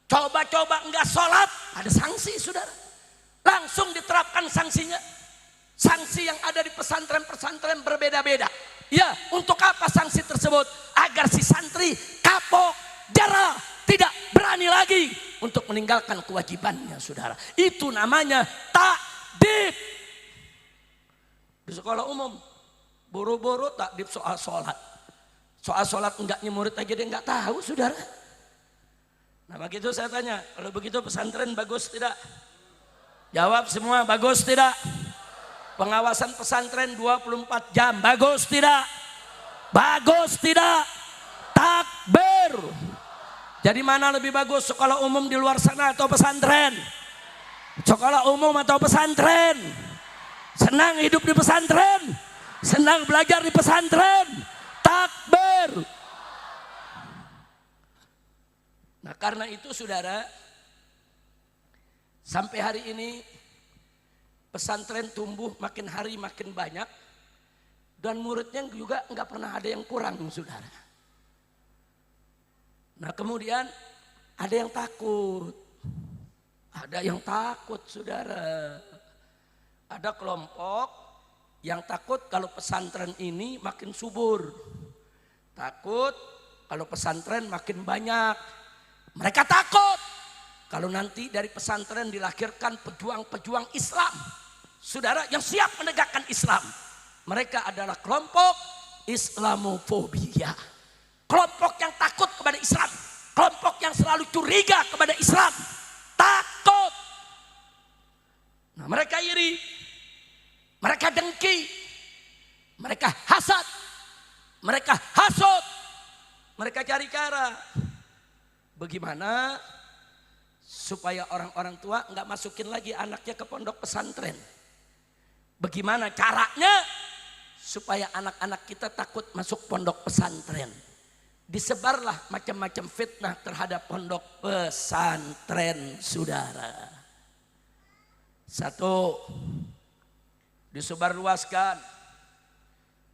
Coba-coba enggak sholat, ada sanksi, saudara. Langsung diterapkan sanksinya. Sanksi yang ada di pesantren-pesantren berbeda-beda. Ya, untuk apa sanksi tersebut? Agar si santri kapok, jera, tidak berani lagi untuk meninggalkan kewajibannya, saudara. Itu namanya takdib. Di sekolah umum, boro-boro takdib soal sholat. Soal sholat enggaknya murid aja dia enggak tahu, saudara. Nah begitu saya tanya, kalau begitu pesantren bagus tidak? Jawab semua, bagus tidak? Pengawasan pesantren 24 jam, bagus tidak? Bagus tidak? Takbir. Jadi mana lebih bagus, sekolah umum di luar sana atau pesantren? Sekolah umum atau pesantren? Senang hidup di pesantren? Senang belajar di pesantren? Takbir. Nah karena itu saudara, sampai hari ini pesantren tumbuh makin hari makin banyak. Dan muridnya juga nggak pernah ada yang kurang saudara. Nah kemudian ada yang takut. Ada yang takut saudara. Ada kelompok yang takut kalau pesantren ini makin subur. Takut kalau pesantren makin banyak. Mereka takut kalau nanti dari pesantren dilahirkan pejuang-pejuang Islam. Saudara yang siap menegakkan Islam. Mereka adalah kelompok Islamofobia. Kelompok yang takut kepada Islam. Kelompok yang selalu curiga kepada Islam. Takut. Nah mereka iri. Mereka dengki. Mereka hasad. Mereka hasut. Mereka cari cara. Bagaimana supaya orang-orang tua nggak masukin lagi anaknya ke pondok pesantren. Bagaimana caranya supaya anak-anak kita takut masuk pondok pesantren. Disebarlah macam-macam fitnah terhadap pondok pesantren saudara. Satu, disebarluaskan.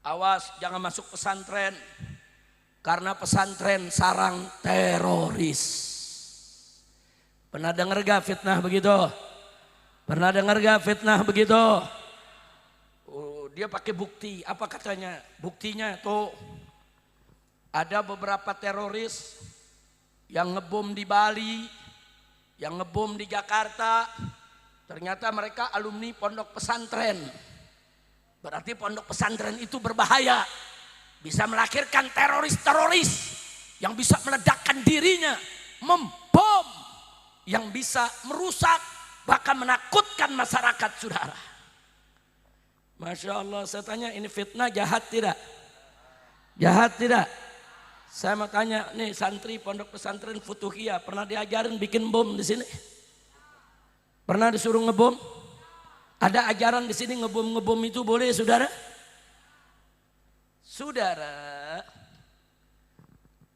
Awas jangan masuk pesantren. Karena pesantren sarang teroris. Pernah dengar gak fitnah begitu? Pernah dengar gak fitnah begitu? Oh, dia pakai bukti, apa katanya? Buktinya tuh ada beberapa teroris yang ngebom di Bali, yang ngebom di Jakarta. Ternyata mereka alumni pondok pesantren. Berarti pondok pesantren itu berbahaya. Bisa melahirkan teroris-teroris yang bisa meledakkan dirinya, membom, yang bisa merusak, bahkan menakutkan masyarakat saudara. Masya Allah, saya tanya ini fitnah jahat tidak? Jahat tidak? Saya mau tanya nih santri pondok pesantren Futuhiyah pernah diajarin bikin bom di sini? Pernah disuruh ngebom? Ada ajaran di sini ngebom itu boleh saudara? Saudara,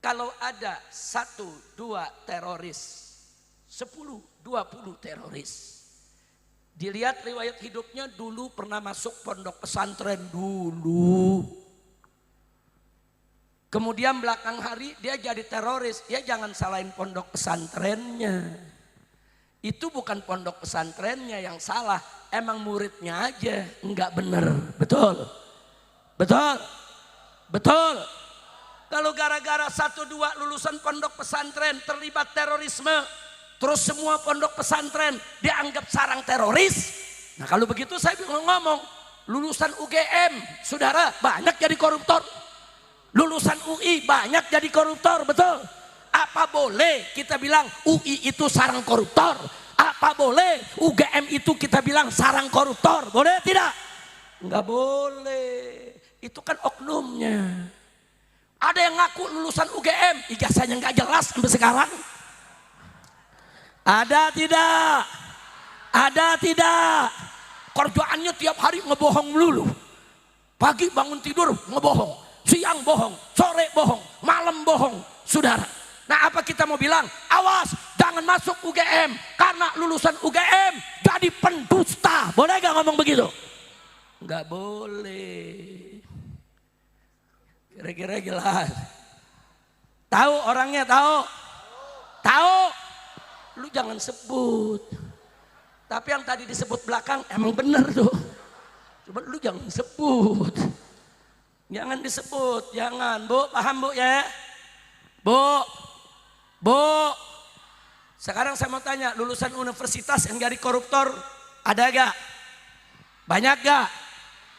kalau ada 1, 2 teroris, 10, 20 teroris. Dilihat riwayat hidupnya dulu pernah masuk pondok pesantren dulu. Kemudian belakang hari dia jadi teroris. Ya jangan salahin pondok pesantrennya. Itu bukan pondok pesantrennya yang salah. Emang muridnya aja enggak benar. Betul? Betul? Betul. Kalau gara-gara 1, 2 lulusan pondok pesantren terlibat terorisme, terus semua pondok pesantren dianggap sarang teroris. Nah kalau begitu saya ngomong, lulusan UGM, saudara banyak jadi koruptor. Lulusan UI banyak jadi koruptor, betul? Apa boleh kita bilang UI itu sarang koruptor? Apa boleh UGM itu kita bilang sarang koruptor? Boleh tidak? Enggak boleh. Itu kan oknumnya. Ada yang ngaku lulusan UGM, ijazahnya nggak jelas sampai sekarang. Ada tidak? Ada tidak? Kerjaannya tiap hari ngebohong melulu. Pagi bangun tidur ngebohong, siang bohong, sore bohong, malam bohong, saudara. Nah apa kita mau bilang? Awas, jangan masuk UGM karena lulusan UGM jadi pendusta. Boleh gak ngomong begitu? Nggak boleh. Kira-kira jelas. Tahu orangnya, tahu? Tahu? Lu jangan sebut. Tapi yang tadi disebut belakang emang benar tuh. Cuma lu jangan sebut. Jangan disebut, jangan. Bu, paham bu ya? Bu, bu. Sekarang saya mau tanya, lulusan universitas yang jadi koruptor ada gak? Banyak gak?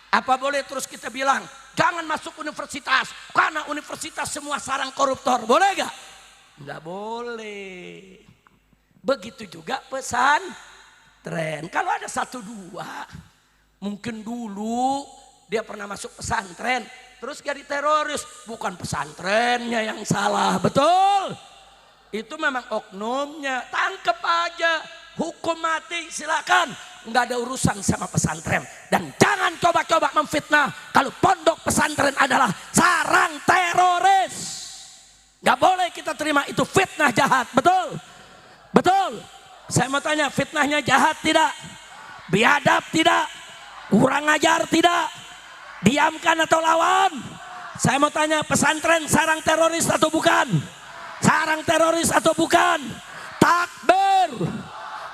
Apa boleh terus kita bilang? Jangan masuk universitas karena universitas semua sarang koruptor. Boleh gak? Nggak boleh. Begitu juga pesantren. Kalau ada satu dua, mungkin dulu dia pernah masuk pesantren, terus jadi teroris. Bukan pesantrennya yang salah, betul? Itu memang oknumnya, tangkep aja. Hukum mati silakan, nggak ada urusan sama pesantren. Dan jangan coba-coba memfitnah kalau pondok pesantren adalah sarang teroris. Nggak boleh kita terima itu fitnah jahat, betul? Betul? Saya mau tanya, fitnahnya jahat tidak? Biadab tidak? Kurang ajar tidak? Diamkan atau lawan? Saya mau tanya, pesantren sarang teroris atau bukan? Sarang teroris atau bukan? Takbir!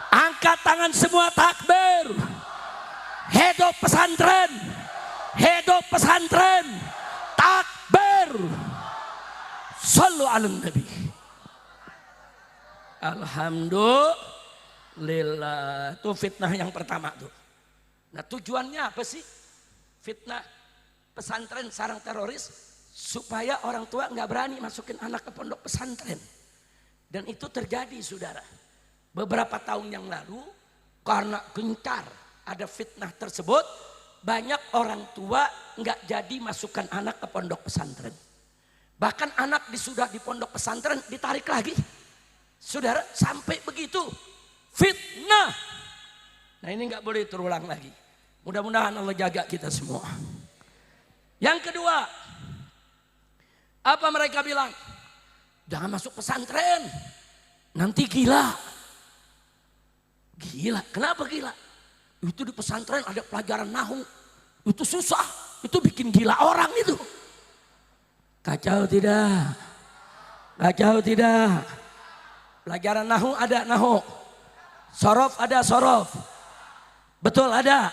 Angkat tangan semua, takbir. Hidup pesantren. Hidup pesantren. Takbir. Sallu ala nabi. Alhamdulillah. Itu fitnah yang pertama tuh. Nah, tujuannya apa sih? Fitnah pesantren sarang teroris supaya orang tua nggak berani masukin anak ke pondok pesantren. Dan itu terjadi, saudara. Beberapa tahun yang lalu karena gencar ada fitnah tersebut, banyak orang tua nggak jadi masukkan anak ke pondok pesantren. Bahkan anak sudah di pondok pesantren ditarik lagi. Saudara, sampai begitu fitnah. Nah, ini nggak boleh terulang lagi. Mudah-mudahan Allah jaga kita semua. Yang kedua, apa mereka bilang? Jangan masuk pesantren, nanti gila. Gila, kenapa gila? Itu di pesantren ada pelajaran nahu. Itu susah, itu bikin gila orang itu. Kacau tidak? Kacau tidak? Pelajaran nahu ada nahu. Sorof ada sorof. Betul ada.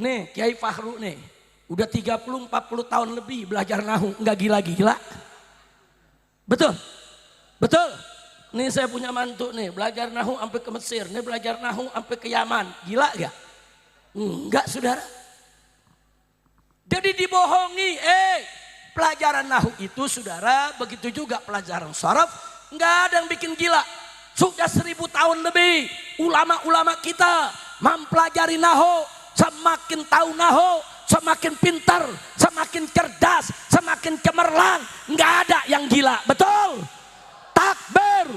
Nih Kiai Fahru nih. Udah 30-40 tahun lebih belajar nahu. Enggak gila-gila. Betul? Betul? Nih saya punya mantu nih, belajar nahu sampai ke Mesir, nih belajar nahu sampai ke Yaman. Gila gak? Enggak, saudara. Jadi dibohongi. Pelajaran nahu itu, saudara, begitu juga pelajaran sharaf, enggak ada yang bikin gila. Sudah 1000 tahun lebih ulama-ulama kita mempelajari nahu, semakin tahu nahu, semakin pintar, semakin cerdas, semakin cemerlang. Enggak ada yang gila, betul? Takbir.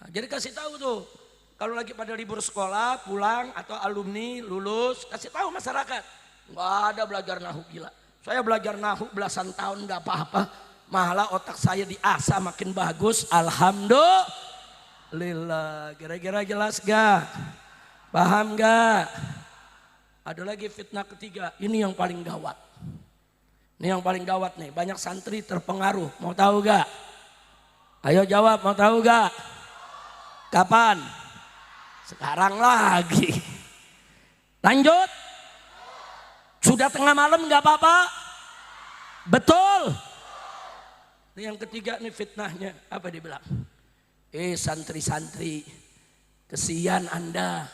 Nah, jadi kasih tahu tuh, kalau lagi pada libur sekolah, pulang atau alumni lulus, kasih tahu masyarakat, nggak ada belajar nahu gila. Saya belajar nahu belasan tahun nggak apa-apa, malah otak saya diasah makin bagus. Alhamdulillah. Kira-kira jelas gak? Paham gak? Ada lagi fitnah ketiga, ini yang paling gawat. Ini yang paling gawat nih, banyak santri terpengaruh. Mau tahu gak? Ayo jawab, mau tahu gak? Kapan? Sekarang lagi. Lanjut. Sudah tengah malam gak apa-apa? Betul. Ini yang ketiga nih fitnahnya. Apa dia bilang? Santri-santri, kesian Anda.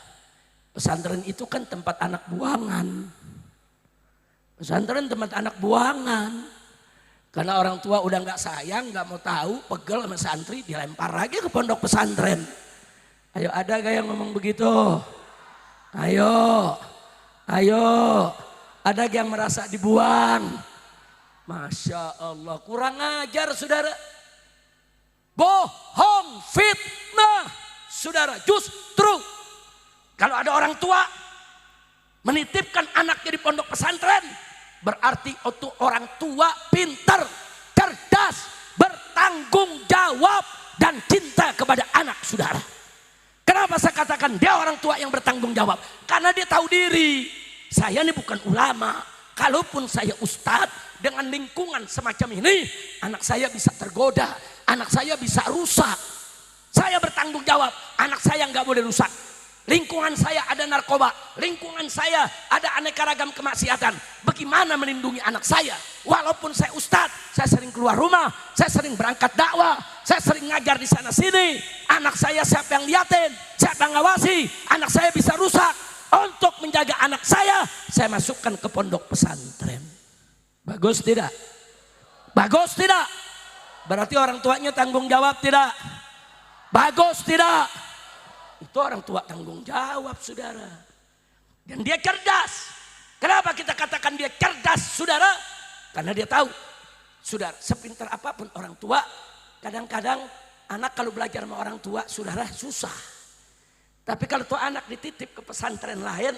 Pesantren itu kan tempat anak buangan. Pesantren tempat anak buangan. Karena orang tua udah gak sayang, gak mau tahu, pegel sama santri, dilempar lagi ke pondok pesantren. Ayo, ada gak yang ngomong begitu? Ayo, ayo. Ada gak yang merasa dibuang? Masya Allah, kurang ajar saudara. Bohong, fitnah. Saudara, justru kalau ada orang tua menitipkan anaknya di pondok pesantren, berarti itu orang tua pintar, cerdas, bertanggung jawab, dan cinta kepada anak saudara. Kenapa saya katakan dia orang tua yang bertanggung jawab? Karena dia tahu diri. Saya ini bukan ulama. Kalaupun saya ustadz, dengan lingkungan semacam ini, anak saya bisa tergoda, anak saya bisa rusak. Saya bertanggung jawab, anak saya nggak boleh rusak. Lingkungan saya ada narkoba, lingkungan saya ada aneka ragam kemaksiatan. Bagaimana melindungi anak saya? Walaupun saya ustadz, saya sering keluar rumah, saya sering berangkat dakwah, saya sering ngajar di sana sini. Anak saya siapa yang liatin, siapa yang ngawasi, anak saya bisa rusak. Untuk menjaga anak saya masukkan ke pondok pesantren. Bagus tidak? Bagus tidak? Berarti orang tuanya tanggung jawab tidak? Bagus tidak? Itu orang tua tanggung jawab, saudara. Dan dia cerdas. Kenapa kita katakan dia cerdas, saudara? Karena dia tahu, saudara, sepintar apapun orang tua, kadang-kadang anak kalau belajar sama orang tua, saudara, susah. Tapi kalau tuh anak dititip ke pesantren lain,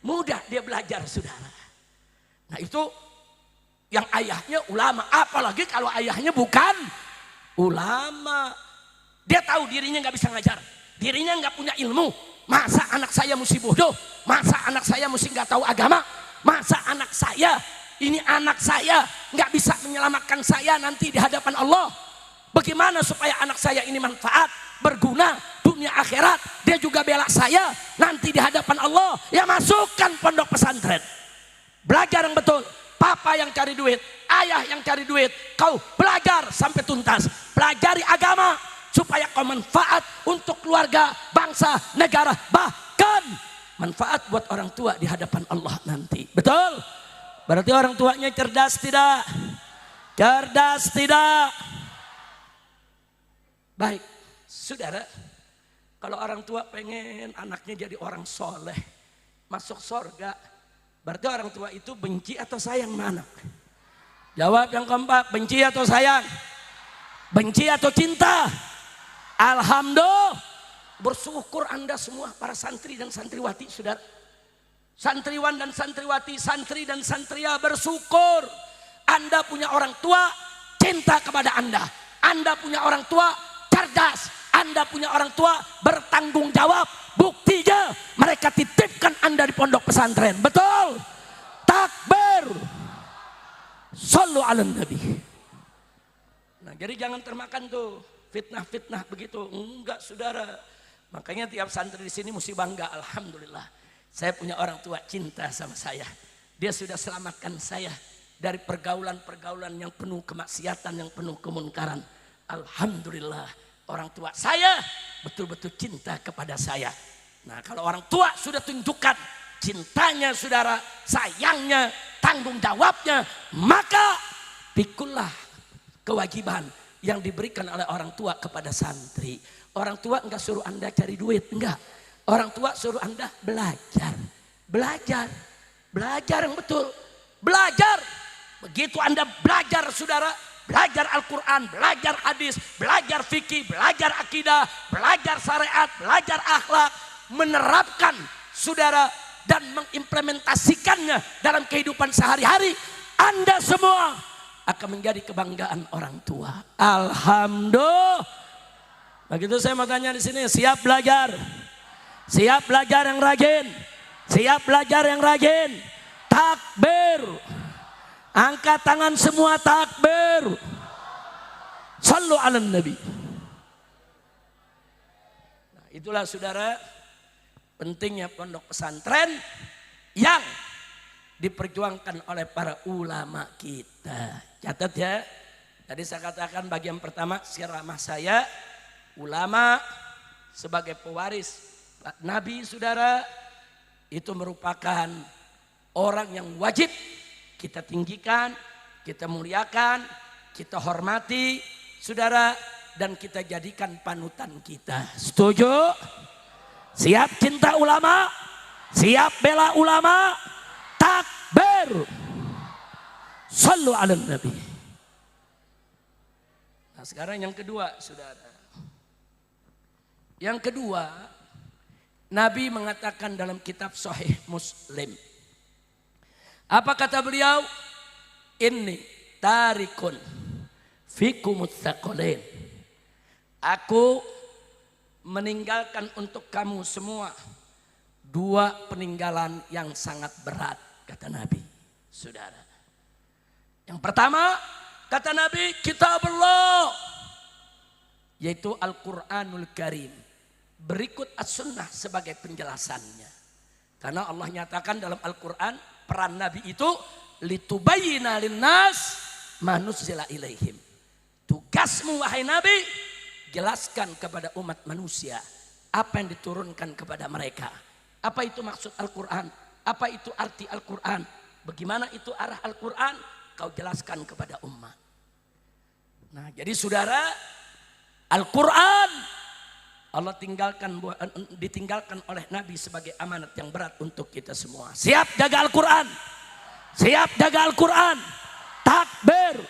mudah dia belajar, saudara. Nah itu yang ayahnya ulama, apalagi kalau ayahnya bukan ulama. Dia tahu dirinya nggak bisa ngajar, dirinya nggak punya ilmu. Masa anak saya mesti bodoh? Masa anak saya mesti nggak tahu agama? Masa anak saya, ini anak saya nggak bisa menyelamatkan saya nanti di hadapan Allah? Bagaimana supaya anak saya ini manfaat, berguna dunia akhirat? Dia juga bela saya nanti di hadapan Allah. Ya masukkan pondok pesantren, belajar yang betul. Papa yang cari duit, ayah yang cari duit, kau belajar sampai tuntas. Pelajari agama supaya kau manfaat untuk keluarga, bangsa, negara, bahkan manfaat buat orang tua di hadapan Allah nanti. Betul? Berarti orang tuanya cerdas tidak? Cerdas tidak? Baik, saudara, kalau orang tua pengen anaknya jadi orang soleh, masuk surga, berarti orang tua itu benci atau sayang mana? Jawab yang keempat, benci atau sayang? Benci atau cinta? Alhamdulillah, bersyukur Anda semua para santri dan santriwati, saudara. Santriwan dan santriwati, santri dan santria, bersyukur Anda punya orang tua cinta kepada Anda. Anda punya orang tua cerdas. Anda punya orang tua bertanggung jawab. Buktinya mereka titipkan Anda di pondok pesantren. Betul? Takbir. Sallu ala Nabi. Nah, jadi jangan termakan tuh fitnah-fitnah begitu. Enggak, saudara. Makanya tiap santri di sini mesti bangga. Alhamdulillah. Saya punya orang tua cinta sama saya. Dia sudah selamatkan saya dari pergaulan-pergaulan yang penuh kemaksiatan, yang penuh kemunkaran. Alhamdulillah, orang tua saya betul-betul cinta kepada saya. Nah, kalau orang tua sudah tunjukkan cintanya, saudara, sayangnya, tanggung jawabnya, maka pikulah kewajiban yang diberikan oleh orang tua kepada santri. Orang tua enggak suruh Anda cari duit, enggak. Orang tua suruh Anda belajar. Belajar. Belajar yang betul. Belajar. Begitu Anda belajar, saudara, belajar Al-Quran, belajar hadis, belajar fikih, belajar akidah, belajar syariat, belajar akhlak, menerapkan, saudara, dan mengimplementasikannya dalam kehidupan sehari-hari, Anda semua akan menjadi kebanggaan orang tua. Alhamdulillah. Begitu saya mau tanya di sini, siap belajar? Siap belajar yang rajin? Siap belajar yang rajin? Takbir. Angkat tangan semua, takbir. Sallu ala Nabi. Nah, itulah saudara pentingnya pondok pesantren yang diperjuangkan oleh para ulama kita. Catat ya. Tadi saya katakan bagian pertama ceramah saya, ulama sebagai pewaris Nabi, saudara, itu merupakan orang yang wajib kita tinggikan, kita muliakan, kita hormati, saudara, dan kita jadikan panutan kita. Setuju? Siap cinta ulama? Siap bela ulama? Takbir. Sallu ala Nabi. Nah, sekarang yang kedua, saudara. Yang kedua, Nabi mengatakan dalam kitab Sahih Muslim. Apa kata beliau? Inni tarikun fikumut tsaqalain. Aku meninggalkan untuk kamu semua dua peninggalan yang sangat berat, kata Nabi. Saudara. Yang pertama, kata Nabi, kitabullah, yaitu Al-Quranul Karim. Berikut as-sunnah sebagai penjelasannya. Karena Allah nyatakan dalam Al-Quran, peran Nabi itu litubayyina linnas ma nuzzila ilaihim. Tugasmu wahai Nabi, jelaskan kepada umat manusia apa yang diturunkan kepada mereka. Apa itu maksud Al-Quran? Apa itu arti Al-Quran? Bagaimana itu arah Al-Quran? Kau jelaskan kepada umat. Nah, jadi saudara, Al-Quran Allah ditinggalkan oleh Nabi sebagai amanat yang berat untuk kita semua. Siap jaga Al-Quran. Siap jaga Al-Quran. Takbir.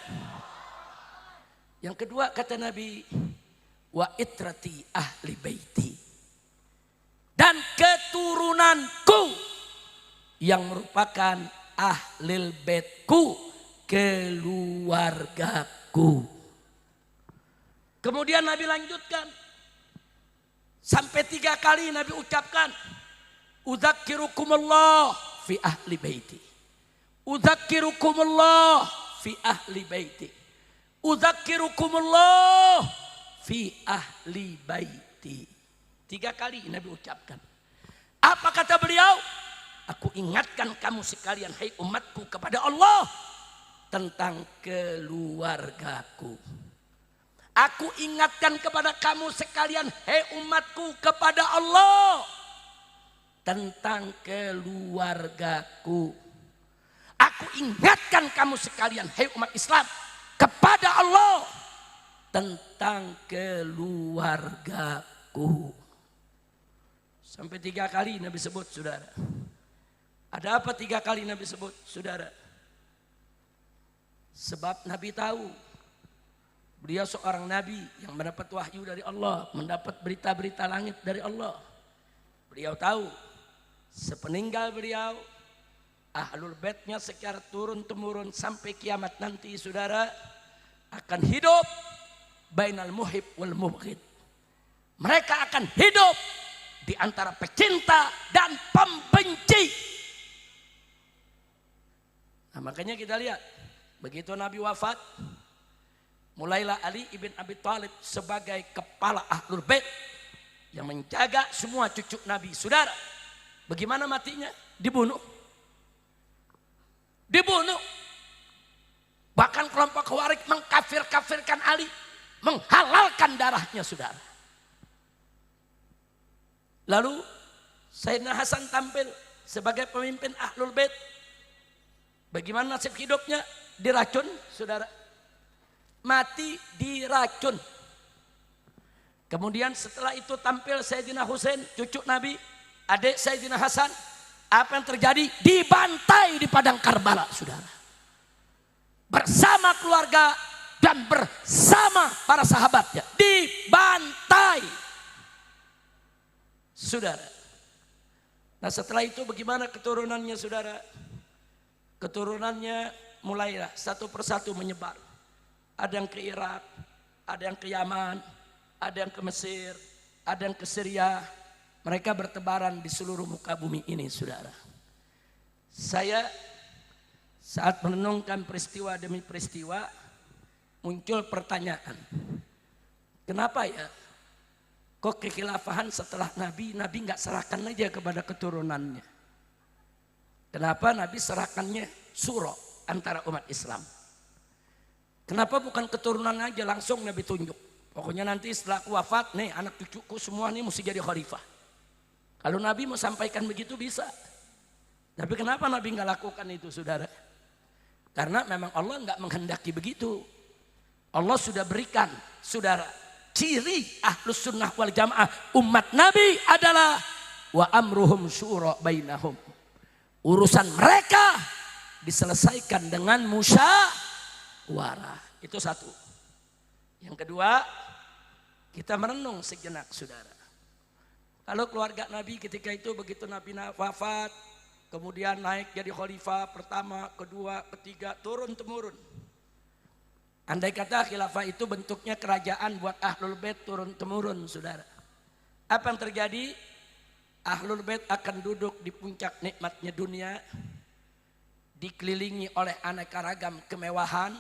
Yang kedua kata Nabi, wa itrati ahli baiti. Dan keturunanku yang merupakan ahlil baitku, keluargaku. Kemudian Nabi lanjutkan. Sampai 3 kali Nabi ucapkan, udzakirukumullah fi ahli baiti. Udzakirukumullah fi ahli baiti. Udzakirukumullah fi ahli baiti. 3 kali Nabi ucapkan. Apa kata beliau? Aku ingatkan kamu sekalian, hai umatku, kepada Allah tentang keluargaku. Aku ingatkan kepada kamu sekalian, hei umatku, kepada Allah tentang keluargaku. Aku ingatkan kamu sekalian, hei umat Islam, kepada Allah tentang keluargaku. Sampai 3 kali Nabi sebut, saudara. Ada apa 3 kali Nabi sebut, saudara? Sebab Nabi tahu beliau seorang nabi yang mendapat wahyu dari Allah, mendapat berita-berita langit dari Allah. Beliau tahu sepeninggal beliau, ahlul baitnya secara turun-temurun sampai kiamat nanti, saudara, akan hidup bainal muhib wal mubghid. Mereka akan hidup di antara pecinta dan pembenci. Nah, makanya kita lihat, begitu Nabi wafat, mulailah Ali ibn Abi Thalib sebagai kepala Ahlul Bait yang menjaga semua cucu Nabi. Saudara, bagaimana matinya? Dibunuh. Dibunuh. Bahkan kelompok Khawarij mengkafir-kafirkan Ali, menghalalkan darahnya, saudara. Lalu Sayyidina Hasan tampil sebagai pemimpin Ahlul Bait. Bagaimana nasib hidupnya? Diracun, saudara. Mati diracun. Kemudian setelah itu tampil Sayyidina Husain, cucu Nabi, adik Sayyidina Hasan. Apa yang terjadi? Dibantai di padang Karbala, saudara. Bersama keluarga dan bersama para sahabatnya. Dibantai, saudara. Nah, setelah itu bagaimana keturunannya, saudara? Keturunannya mulailah satu persatu menyebar. Ada yang ke Irak, ada yang ke Yaman, ada yang ke Mesir, ada yang ke Syria. Mereka bertebaran di seluruh muka bumi ini, saudara. Saya saat merenungkan peristiwa demi peristiwa, muncul pertanyaan. Kenapa ya? Kok kekhilafahan setelah Nabi nggak serahkan aja kepada keturunannya? Kenapa Nabi serahkannya suro antara umat Islam? Kenapa bukan keturunan aja langsung Nabi tunjuk? Pokoknya nanti setelah aku wafat, nih anak cucuku semua nih mesti jadi khalifah. Kalau Nabi mau sampaikan begitu bisa. Tapi kenapa Nabi nggak lakukan itu, saudara? Karena memang Allah nggak menghendaki begitu. Allah sudah berikan, saudara, ciri ahlus sunnah wal jamaah umat Nabi adalah wa amruhum syura bainahum. Urusan mereka diselesaikan dengan musyawarah. Itu satu. Yang kedua, kita merenung sejenak, saudara. Kalau keluarga Nabi ketika itu begitu Nabi wafat, kemudian naik jadi khalifah pertama, kedua, ketiga, turun-temurun. Andai kata khilafah itu bentuknya kerajaan buat Ahlul Bait turun-temurun, saudara. Apa yang terjadi? Ahlul Bait akan duduk di puncak nikmatnya dunia, dikelilingi oleh aneka ragam kemewahan.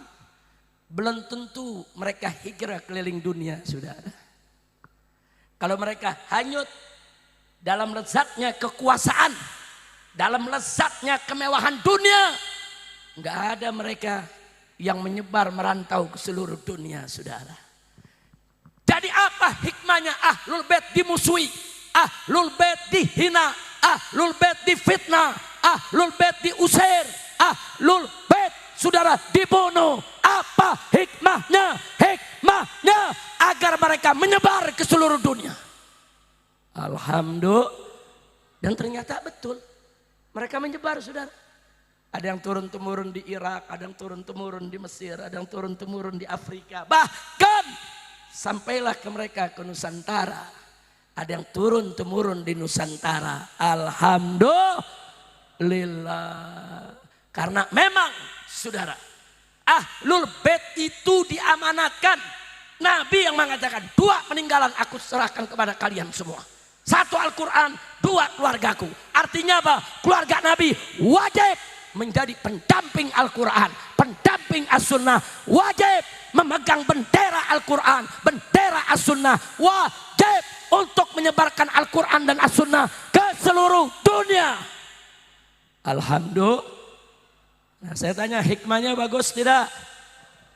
Belum tentu mereka hijrah keliling dunia, saudara. Kalau mereka hanyut dalam lezatnya kekuasaan, dalam lezatnya kemewahan dunia, nggak ada mereka yang menyebar merantau ke seluruh dunia, saudara. Jadi apa hikmahnya Ahlul Bait dimusuhi, Ahlul Bait dihina, Ahlul Bait difitnah, Ahlul Bait diusir, Ahlul Bait, saudara, dibunuh. Apa hikmahnya? Hikmahnya agar mereka menyebar ke seluruh dunia. Alhamdulillah. Dan ternyata betul. Mereka menyebar, saudara. Ada yang turun-temurun di Irak, ada yang turun-temurun di Mesir, ada yang turun-temurun di Afrika. Bahkan sampailah ke mereka ke Nusantara. Ada yang turun-temurun di Nusantara. Alhamdulillah. Karena memang, saudara, Ahlul Bait itu diamanatkan. Nabi yang mengatakan, 2 peninggalan aku serahkan kepada kalian semua. 1 Al-Quran, 2 keluargaku. Artinya apa? Keluarga Nabi wajib menjadi pendamping Al-Quran, pendamping As-Sunnah. Wajib memegang bendera Al-Quran, bendera As-Sunnah. Wajib untuk menyebarkan Al-Quran dan As-Sunnah ke seluruh dunia. Alhamdulillah. Nah, saya tanya, hikmahnya bagus tidak?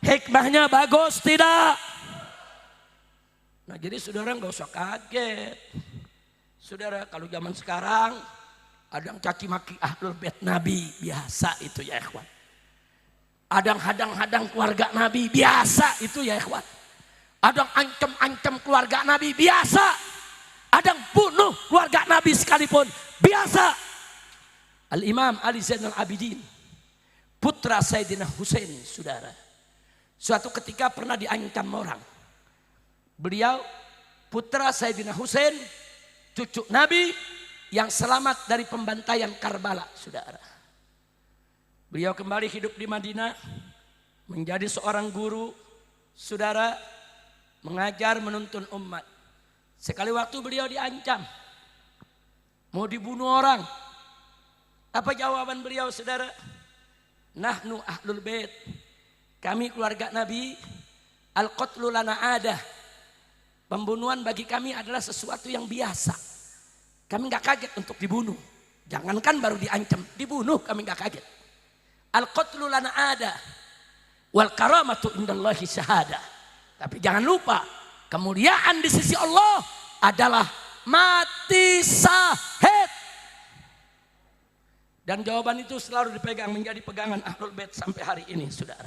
Hikmahnya bagus tidak? Nah, jadi saudara nggak usah kaget. Saudara, kalau zaman sekarang ada yang caci maki Ahlul Bait Nabi, biasa itu ya ikhwan. Ada yang hadang-hadang keluarga Nabi, biasa itu ya ikhwan. Ada yang ancam-ancam keluarga Nabi, biasa. Ada yang bunuh keluarga Nabi sekalipun, biasa. Al-Imam Ali Zainal Abidin, putra Sayyidina Husain, saudara, suatu ketika pernah diancam orang. Beliau putra Sayyidina Husain, cucu Nabi yang selamat dari pembantaian Karbala, saudara. Beliau kembali hidup di Madinah, menjadi seorang guru, saudara, mengajar menuntun umat. Sekali waktu beliau diancam, mau dibunuh orang. Apa jawaban beliau, saudara? Nahnu Ahlul Bait, kami keluarga Nabi, al-qatlu lana adah. Pembunuhan bagi kami adalah sesuatu yang biasa. Kami nggak kaget untuk dibunuh. Jangankan baru diancam, dibunuh kami nggak kaget. Al-qatlu lana ada, wal karamatu indallahi syahada. Tapi jangan lupa, kemuliaan di sisi Allah adalah mati syahid. Dan jawaban itu selalu dipegang, menjadi pegangan Ahlul Bait sampai hari ini, saudara.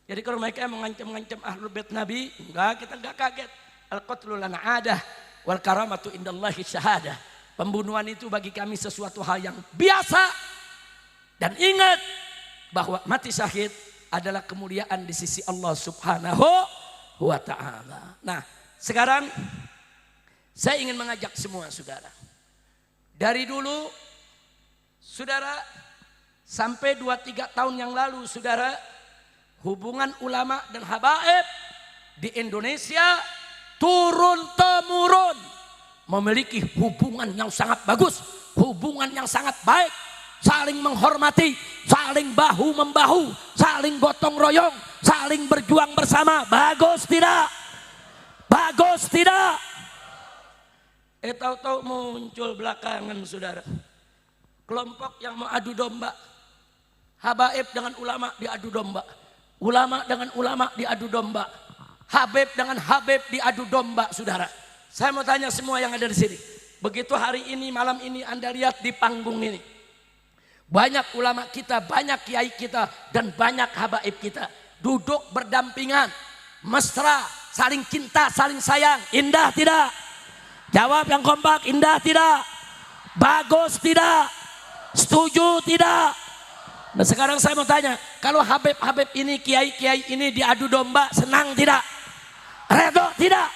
Jadi kalau mereka mengancam-ngancam Ahlul Bait Nabi, enggak, kita enggak kaget. Al-qatlu lana adah, wal karamatu indallahi syahada. Pembunuhan itu bagi kami sesuatu hal yang biasa. Dan ingat bahwa mati syahid adalah kemuliaan di sisi Allah Subhanahu wa ta'ala. Nah, sekarang saya ingin mengajak semua saudara. Dari dulu, saudara, sampai 2-3 tahun yang lalu, saudara, hubungan ulama dan habaib di Indonesia turun-temurun memiliki hubungan yang sangat bagus, hubungan yang sangat baik, saling menghormati, saling bahu-membahu, saling gotong royong, saling berjuang bersama. Bagus tidak? Bagus tidak? Tahu-tahu muncul belakangan, saudara, kelompok yang mau adu domba. Habaib dengan ulama diadu domba, ulama dengan ulama diadu domba, Habib dengan Habib diadu domba, saudara. Saya mau tanya semua yang ada di sini. Begitu hari ini, malam ini Anda lihat di panggung ini, banyak ulama kita, banyak kiai kita, dan banyak habaib kita duduk berdampingan, mesra, saling cinta, saling sayang. Indah tidak? Jawab yang kompak, indah tidak? Bagus tidak? Setuju tidak? Nah, sekarang saya mau tanya, kalau Habib-Habib ini, kiai-kiai ini diadu domba, senang tidak? Redo tidak?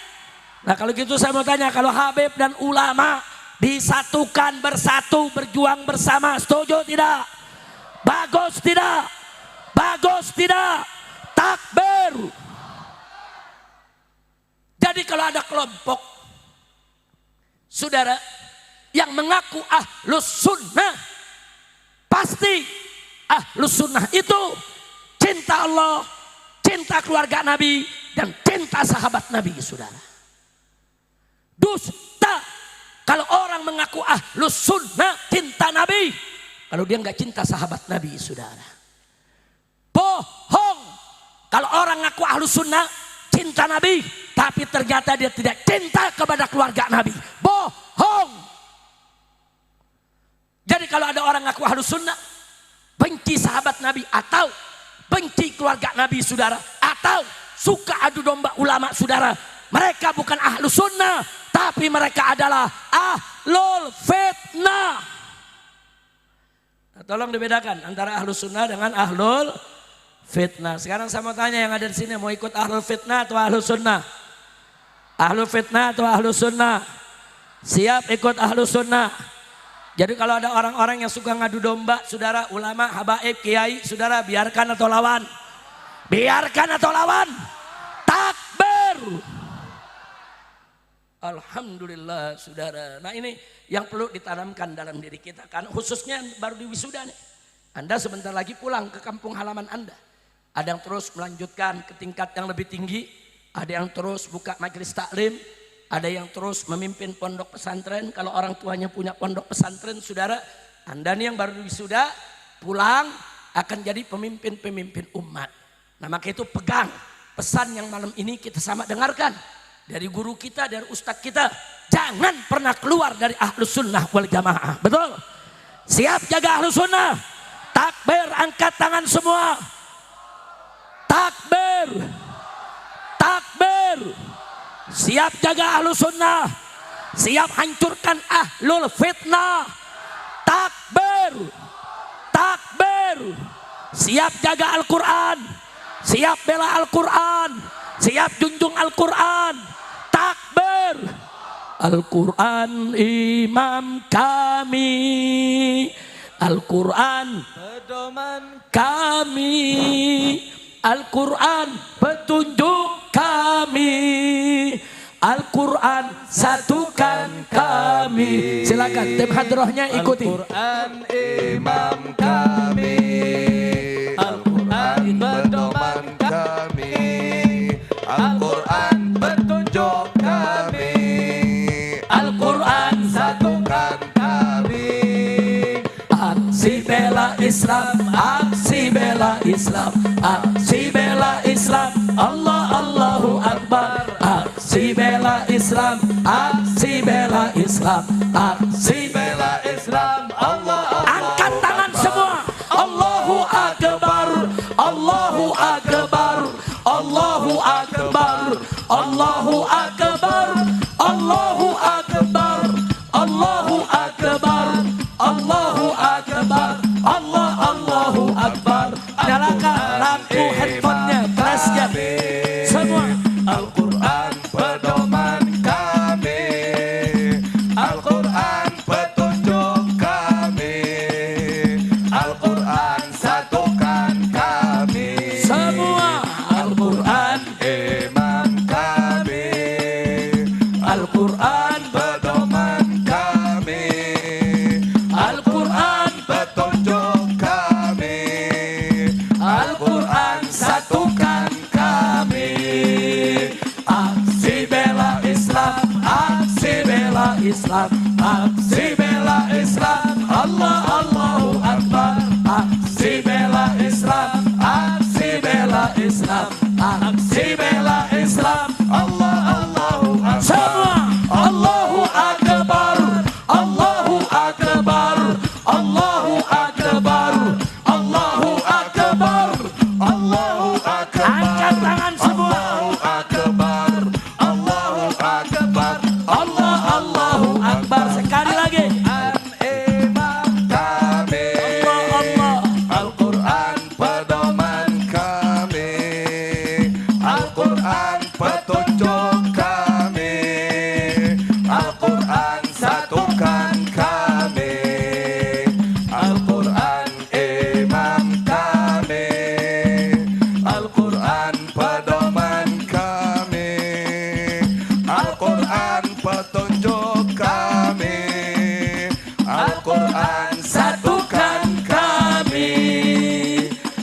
Nah, kalau gitu saya mau tanya, kalau Habib dan ulama disatukan, bersatu, berjuang bersama, setuju tidak? Bagus tidak? Bagus tidak? Takbir. Jadi kalau ada kelompok, saudara, yang mengaku ahlus sunnah, pasti ahlus sunnah itu cinta Allah, cinta keluarga Nabi, dan cinta sahabat Nabi, saudara. Dusta kalau orang mengaku ahlus sunnah cinta Nabi, kalau dia nggak cinta sahabat Nabi, saudara. Bohong kalau orang ngaku ahlus sunnah cinta Nabi, tapi ternyata dia tidak cinta kepada keluarga Nabi. Bohong. Jadi kalau ada orang ngaku ahlus sunnah benci sahabat Nabi atau benci keluarga Nabi saudara, atau suka adu domba ulama saudara, mereka bukan ahlu sunnah, tapi mereka adalah ahlul fitnah. Nah, tolong dibedakan antara ahlu sunnah dengan ahlul fitnah. Sekarang saya mau tanya yang ada di sini, mau ikut ahlul fitnah atau ahlu sunnah? Ahlul fitnah atau ahlu sunnah? Siap ikut ahlu sunnah. Jadi kalau ada orang-orang yang suka ngadu domba, saudara, ulama, habaib, kiai, saudara, biarkan atau lawan? Biarkan atau lawan? Takbir. Alhamdulillah saudara. Nah ini yang perlu ditanamkan dalam diri kita kan, khususnya baru di wisuda nih. Anda sebentar lagi pulang ke kampung halaman Anda. Ada yang terus melanjutkan ke tingkat yang lebih tinggi, ada yang terus buka majelis taklim, ada yang terus memimpin pondok pesantren. Kalau orang tuanya punya pondok pesantren, saudara, Anda nih yang baru wisuda pulang akan jadi pemimpin-pemimpin umat. Nah maka itu pegang pesan yang malam ini kita sama dengarkan dari guru kita, dari ustadz kita. Jangan pernah keluar dari ahlus sunnah wal jamaah. Betul? Siap jaga ahlus sunnah? Takbir, angkat tangan semua. Takbir. Takbir. Siap jaga ahlus sunnah. Siap hancurkan ahlul fitnah. Takbir. Takbir. Siap jaga Al-Quran. Siap bela Al-Quran. Siap junjung Al-Quran. Takbir. Al-Quran imam kami. Al-Quran pedoman kami. Al-Quran petunjuk kami. Al-Quran satukan kami. Silakan tim hadrohnya ikuti. Al-Quran imam kami. Al-Quran pedoman kami. Al-Quran petunjuk kami. Al-Quran satukan kami. Aksi bela Islam, aksi bela Islam, aksi bela Islam. Allah Allahu Akbar. Aksi bela Islam, aksi bela Islam, aksi Bela Islam. Allah Allah. Angkat tangan semua. Allahu Akbar. Allahu Akbar. Allahu Akbar. Allahu Akbar. Allahu Akbar. Allahu Akbar. Allahu Akbar. Allahu Akbar. Nyalakan lampu handphonenya, flashnya. Semua. Al-Quran pedoman kami. Al-Quran petunjuk kami. Al-Quran satukan kami. Semua. Al-Quran Imam kami. Al-Quran Pedoman kami. Al-Quran Petunjuk kami. Al-Quran satukan kami. Aksi bela Islam, aksi bela Islam, aksi bela Islam. Allah Allahu Akbar. Aksi bela Islam, aksi bela Islam, aksi bela Islam. Allah Allahu Akbar. Semua. Allahu Akbar. Allahu Akbar. Allahu Akbar. Allahu Akbar. Allahu Akbar. Angkat tangan semua. Allahu Akbar. Allahu Akbar. Allah Allahu Akbar. Sekali lagi. Imam kami. Allah. Al-Quran pedoman kami. Al-Quran petunjuk kami. Al-Quran satukan kami. Al-Quran imam kami. Al-Quran pedoman kami. Al-Quran petunjuk kami. Al-Quran Satukan kami.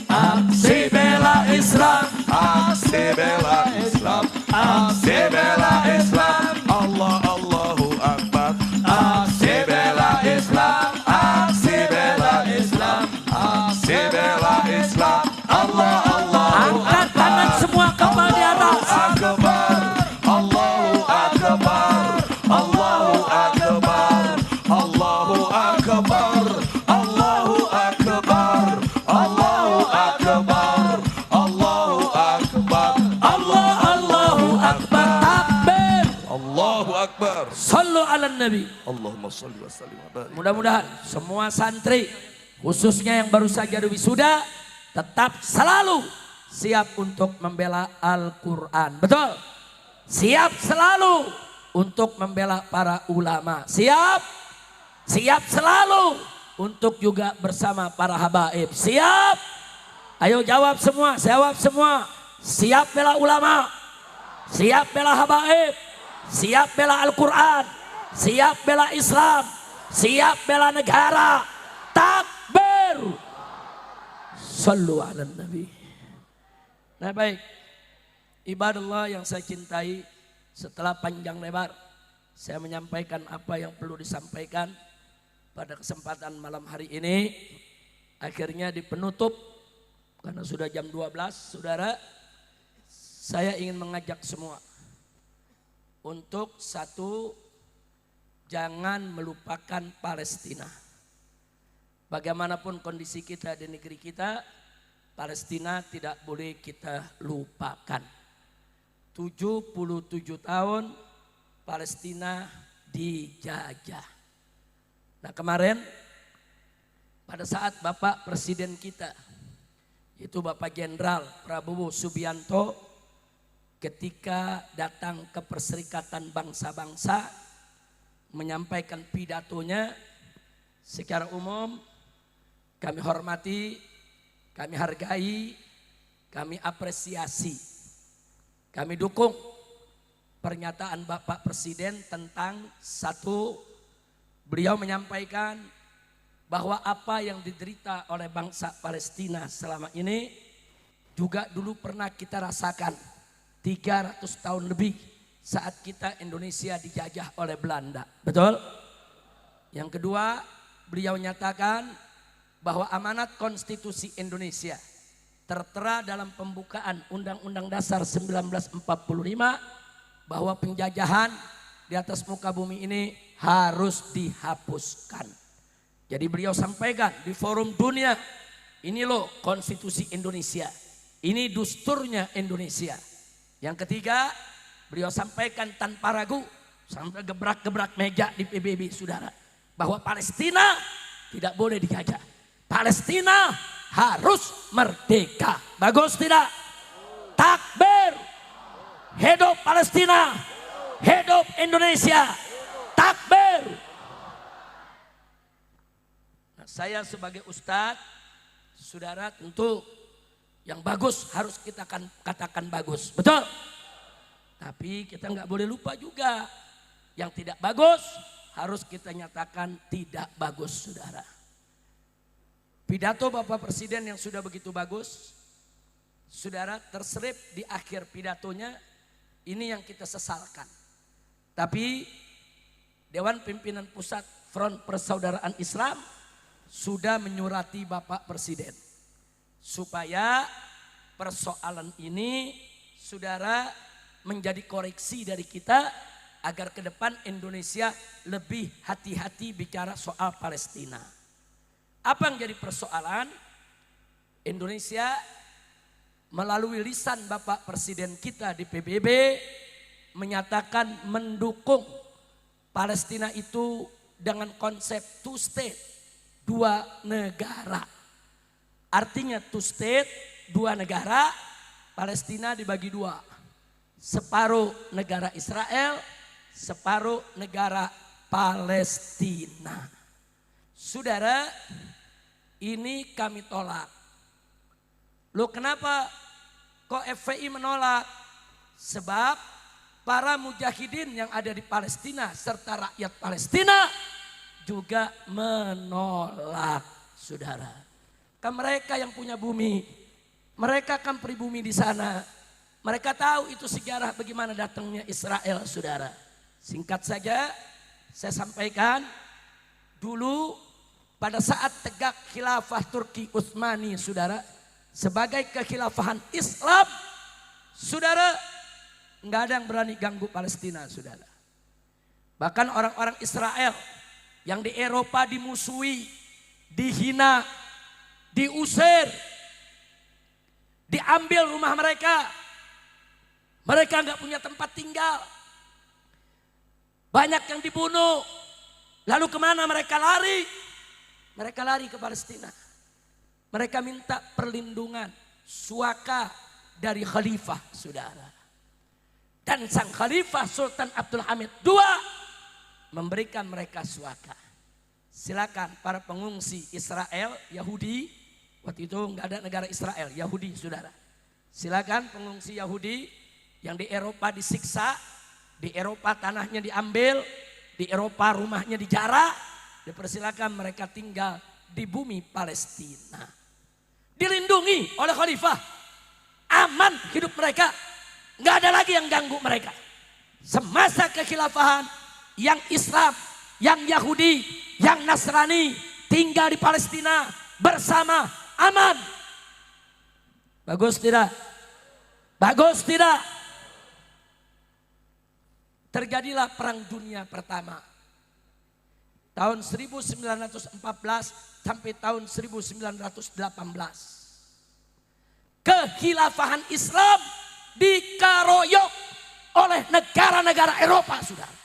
Aksi bela Islam. aksi bela Islam. Aksi bela Islam. Allah Allahu Akbar. Aksi bela Islam. Aksi bela Islam. Aksi bela Islam. Allah Allahu Angkat tangan semua kembali di atas. Akbar. Allahu Akbar. Allahu Akbar. Allahu Akbar. nabi. Allahumma salli wa sallim wa barik. Mudah-mudahan semua santri, khususnya yang baru saja wisuda, tetap selalu siap untuk membela Al-Quran. Betul? Siap selalu untuk membela para ulama. Siap? Siap selalu untuk juga bersama para habaib. Siap? Ayo jawab semua, jawab semua. Siap bela ulama? Siap bela habaib? Siap bela Al-Quran? Siap bela Islam? Siap bela negara? Takbir! Sallu ala Nabi. Nah baik, ibadallah yang saya cintai, setelah panjang lebar saya menyampaikan apa yang perlu disampaikan pada kesempatan malam hari ini. Akhirnya di penutup, karena sudah jam 12 saudara, saya ingin mengajak semua untuk satu, jangan melupakan Palestina. Bagaimanapun kondisi kita di negeri kita, Palestina tidak boleh kita lupakan. 77 tahun Palestina dijajah. Nah kemarin pada saat Bapak Presiden kita, itu Bapak Jenderal Prabowo Subianto, ketika datang ke Perserikatan Bangsa-Bangsa menyampaikan pidatonya, secara umum kami hormati, kami hargai, kami apresiasi, kami dukung pernyataan Bapak Presiden tentang satu, beliau menyampaikan bahwa apa yang diderita oleh bangsa Palestina selama ini juga dulu pernah kita rasakan 300 tahun lebih saat kita Indonesia dijajah oleh Belanda. Betul? Yang kedua, beliau nyatakan bahwa amanat konstitusi Indonesia tertera dalam pembukaan Undang-Undang Dasar 1945 bahwa penjajahan di atas muka bumi ini harus dihapuskan. Jadi beliau sampaikan di forum dunia, ini loh konstitusi Indonesia, ini dusturnya Indonesia. Yang ketiga, beliau sampaikan tanpa ragu, sampai gebrak-gebrak meja di PBB saudara, bahwa Palestina tidak boleh dijajah. Palestina harus merdeka. Bagus tidak? Takbir. Hidup Palestina. Hidup Indonesia. Takbir. Nah, saya sebagai ustadz, saudara tentu yang bagus harus kita katakan bagus. Betul? Tapi kita nggak boleh lupa juga yang tidak bagus harus kita nyatakan tidak bagus, saudara. Pidato Bapak Presiden yang sudah begitu bagus, saudara, terselip di akhir pidatonya, ini yang kita sesalkan. Tapi Dewan Pimpinan Pusat Front Persaudaraan Islam sudah menyurati Bapak Presiden supaya persoalan ini, saudara, menjadi koreksi dari kita agar ke depan Indonesia lebih hati-hati bicara soal Palestina. Apa yang jadi persoalan? Indonesia melalui lisan Bapak Presiden kita di PBB menyatakan mendukung Palestina itu dengan konsep two state, dua negara. Artinya two state, dua negara, Palestina dibagi dua. Separuh negara Israel, separuh negara Palestina. Saudara, ini kami tolak. Loh kenapa kok FPI menolak? Sebab para mujahidin yang ada di Palestina serta rakyat Palestina juga menolak, saudara. Kan mereka yang punya bumi, mereka kan pribumi di sana. Mereka tahu itu sejarah bagaimana datangnya Israel, saudara. Singkat saja saya sampaikan, dulu pada saat tegak khilafah Turki Utsmani, saudara, sebagai kekhilafahan Islam, saudara, nggak ada yang berani ganggu Palestina, saudara. Bahkan orang-orang Israel yang di Eropa dimusuhi, dihina, diusir, diambil rumah mereka. Mereka nggak punya tempat tinggal. Banyak yang dibunuh. Lalu kemana mereka lari? Mereka lari ke Palestina. Mereka minta perlindungan, suaka dari khalifah, saudara. Dan sang khalifah Sultan Abdul Hamid II memberikan mereka suaka. Silakan para pengungsi Israel, Yahudi, waktu itu nggak ada negara Israel, Yahudi, saudara. Silakan pengungsi Yahudi yang di Eropa disiksa, di Eropa tanahnya diambil, di Eropa rumahnya dijarah, dipersilakan mereka tinggal di bumi Palestina. Dilindungi oleh khalifah, aman hidup mereka, nggak ada lagi yang ganggu mereka. Semasa kekhilafahan, yang Islam, yang Yahudi, yang Nasrani tinggal di Palestina bersama, aman. Bagus tidak? Bagus tidak? Terjadilah Perang Dunia Pertama. Tahun 1914 sampai tahun 1918. Kekhilafahan Islam dikeroyok oleh negara-negara Eropa, saudara.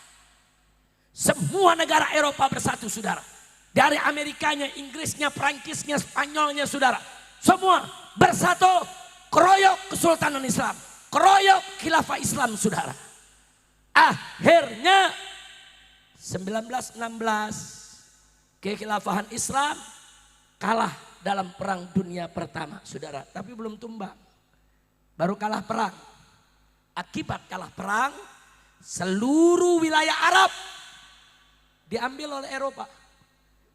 Semua negara Eropa bersatu, saudara. Dari Amerikanya, Inggrisnya, Prancisnya, Spanyolnya, saudara. Semua bersatu keroyok Kesultanan Islam. Keroyok khilafah Islam, saudara. Akhirnya 1916 kekhilafahan Islam kalah dalam Perang Dunia Pertama, saudara. Tapi belum tumbang, baru kalah perang. Akibat kalah perang, seluruh wilayah Arab diambil oleh Eropa.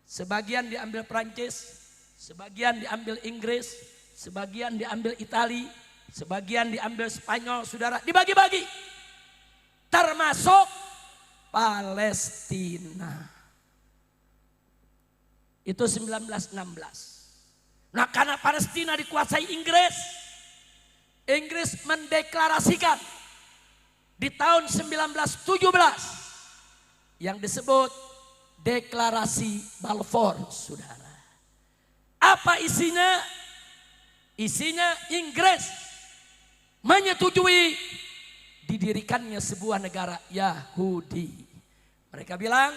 Sebagian diambil Prancis, sebagian diambil Inggris, sebagian diambil Itali, sebagian diambil Spanyol, saudara. Dibagi-bagi. Termasuk Palestina. Itu 1916. Nah, karena Palestina dikuasai Inggris, Inggris mendeklarasikan di tahun 1917 yang disebut Deklarasi Balfour, saudara. Apa isinya? Isinya Inggris menyetujui didirikannya sebuah negara Yahudi. Mereka bilang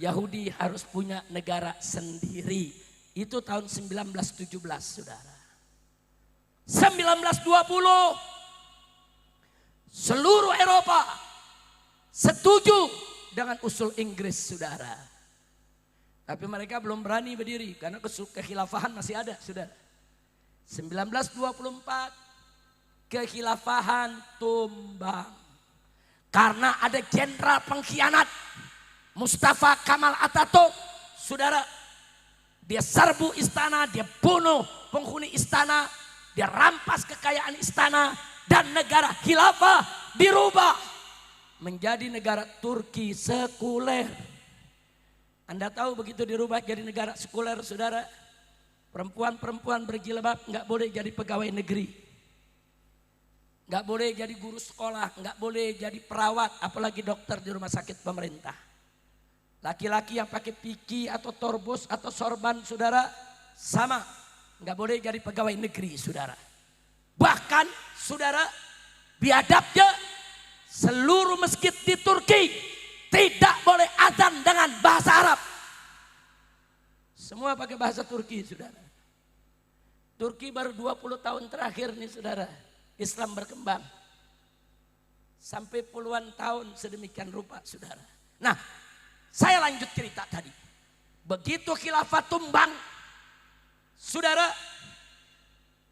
Yahudi harus punya negara sendiri. Itu tahun 1917, saudara. 1920 seluruh Eropa setuju dengan usul Inggris, saudara. Tapi mereka belum berani berdiri karena kekhilafahan masih ada, saudara. 1924 kekhilafahan tumbang. Karena ada jenderal pengkhianat Mustafa Kamal Atatürk, saudara. Dia serbu istana, dia bunuh penghuni istana, dia rampas kekayaan istana, dan negara khilafah dirubah menjadi negara Turki sekuler. Anda tahu begitu dirubah jadi negara sekuler, saudara, perempuan-perempuan berjilbab nggak boleh jadi pegawai negeri, nggak boleh jadi guru sekolah, nggak boleh jadi perawat, apalagi dokter di rumah sakit pemerintah. Laki-laki yang pakai piki atau torbos atau sorban, saudara, sama, nggak boleh jadi pegawai negeri, saudara. Bahkan, saudara, biadabnya seluruh masjid di Turki tidak boleh azan dengan bahasa Arab. Semua pakai bahasa Turki, saudara. Turki baru 20 tahun terakhir nih, saudara, Islam berkembang. Sampai puluhan tahun sedemikian rupa, saudara. Nah, saya lanjut cerita tadi. Begitu khilafah tumbang, saudara,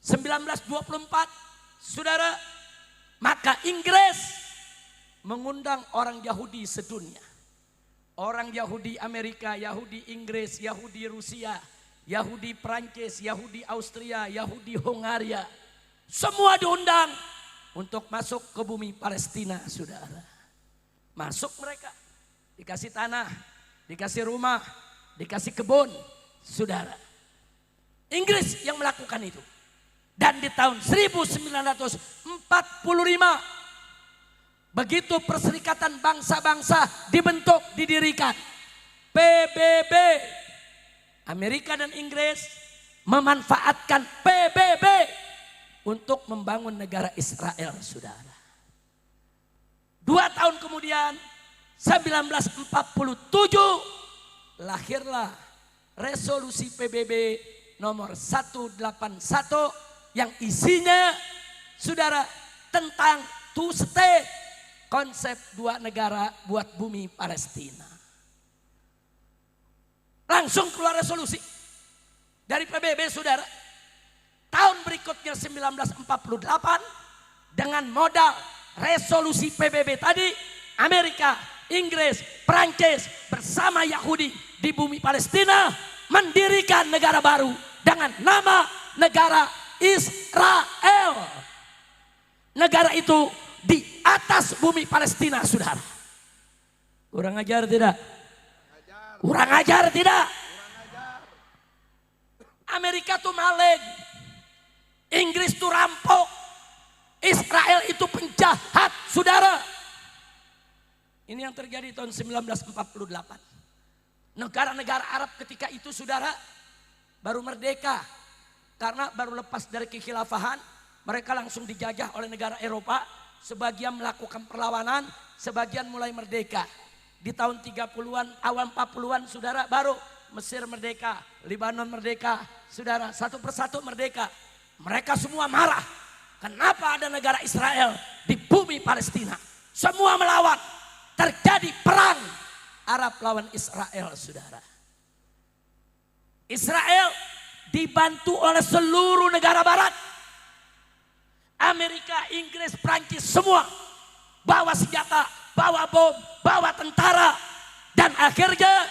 1924, saudara, maka Inggris mengundang orang Yahudi sedunia. Orang Yahudi Amerika, Yahudi Inggris, Yahudi Rusia, Yahudi Prancis, Yahudi Austria, Yahudi Hungaria. Semua diundang untuk masuk ke bumi Palestina, saudara. Masuk mereka. Dikasih tanah, dikasih rumah, dikasih kebun, saudara. Inggris yang melakukan itu. Dan di tahun 1945, begitu Perserikatan Bangsa-Bangsa dibentuk, didirikan, PBB, Amerika dan Inggris memanfaatkan PBB untuk membangun negara Israel, saudara. 2 tahun kemudian, 1947, lahirlah resolusi PBB nomor 181 yang isinya saudara tentang two state, konsep dua negara buat bumi Palestina. Langsung keluar resolusi dari PBB saudara. Tahun berikutnya 1948 dengan modal resolusi PBB tadi, Amerika, Inggris, Prancis bersama Yahudi di bumi Palestina mendirikan negara baru dengan nama negara Israel. Negara itu di atas bumi Palestina, saudara. Kurang ajar tidak? Kurang ajar tidak? Amerika tuh maling, Inggris tuh rampok, Israel itu penjahat, saudara. Ini yang terjadi tahun 1948. Negara-negara Arab ketika itu saudara baru merdeka. Karena baru lepas dari kekhilafahan, mereka langsung dijajah oleh negara Eropa. Sebagian melakukan perlawanan, sebagian mulai merdeka. Di tahun 30-an, awal 40-an saudara baru Mesir merdeka, Lebanon merdeka, saudara satu persatu merdeka. Mereka semua marah. Kenapa ada negara Israel di bumi Palestina? Semua melawan. Terjadi perang Arab lawan Israel, saudara. Israel dibantu oleh seluruh negara barat. Amerika, Inggris, Prancis semua bawa senjata, bawa bom, bawa tentara. Dan akhirnya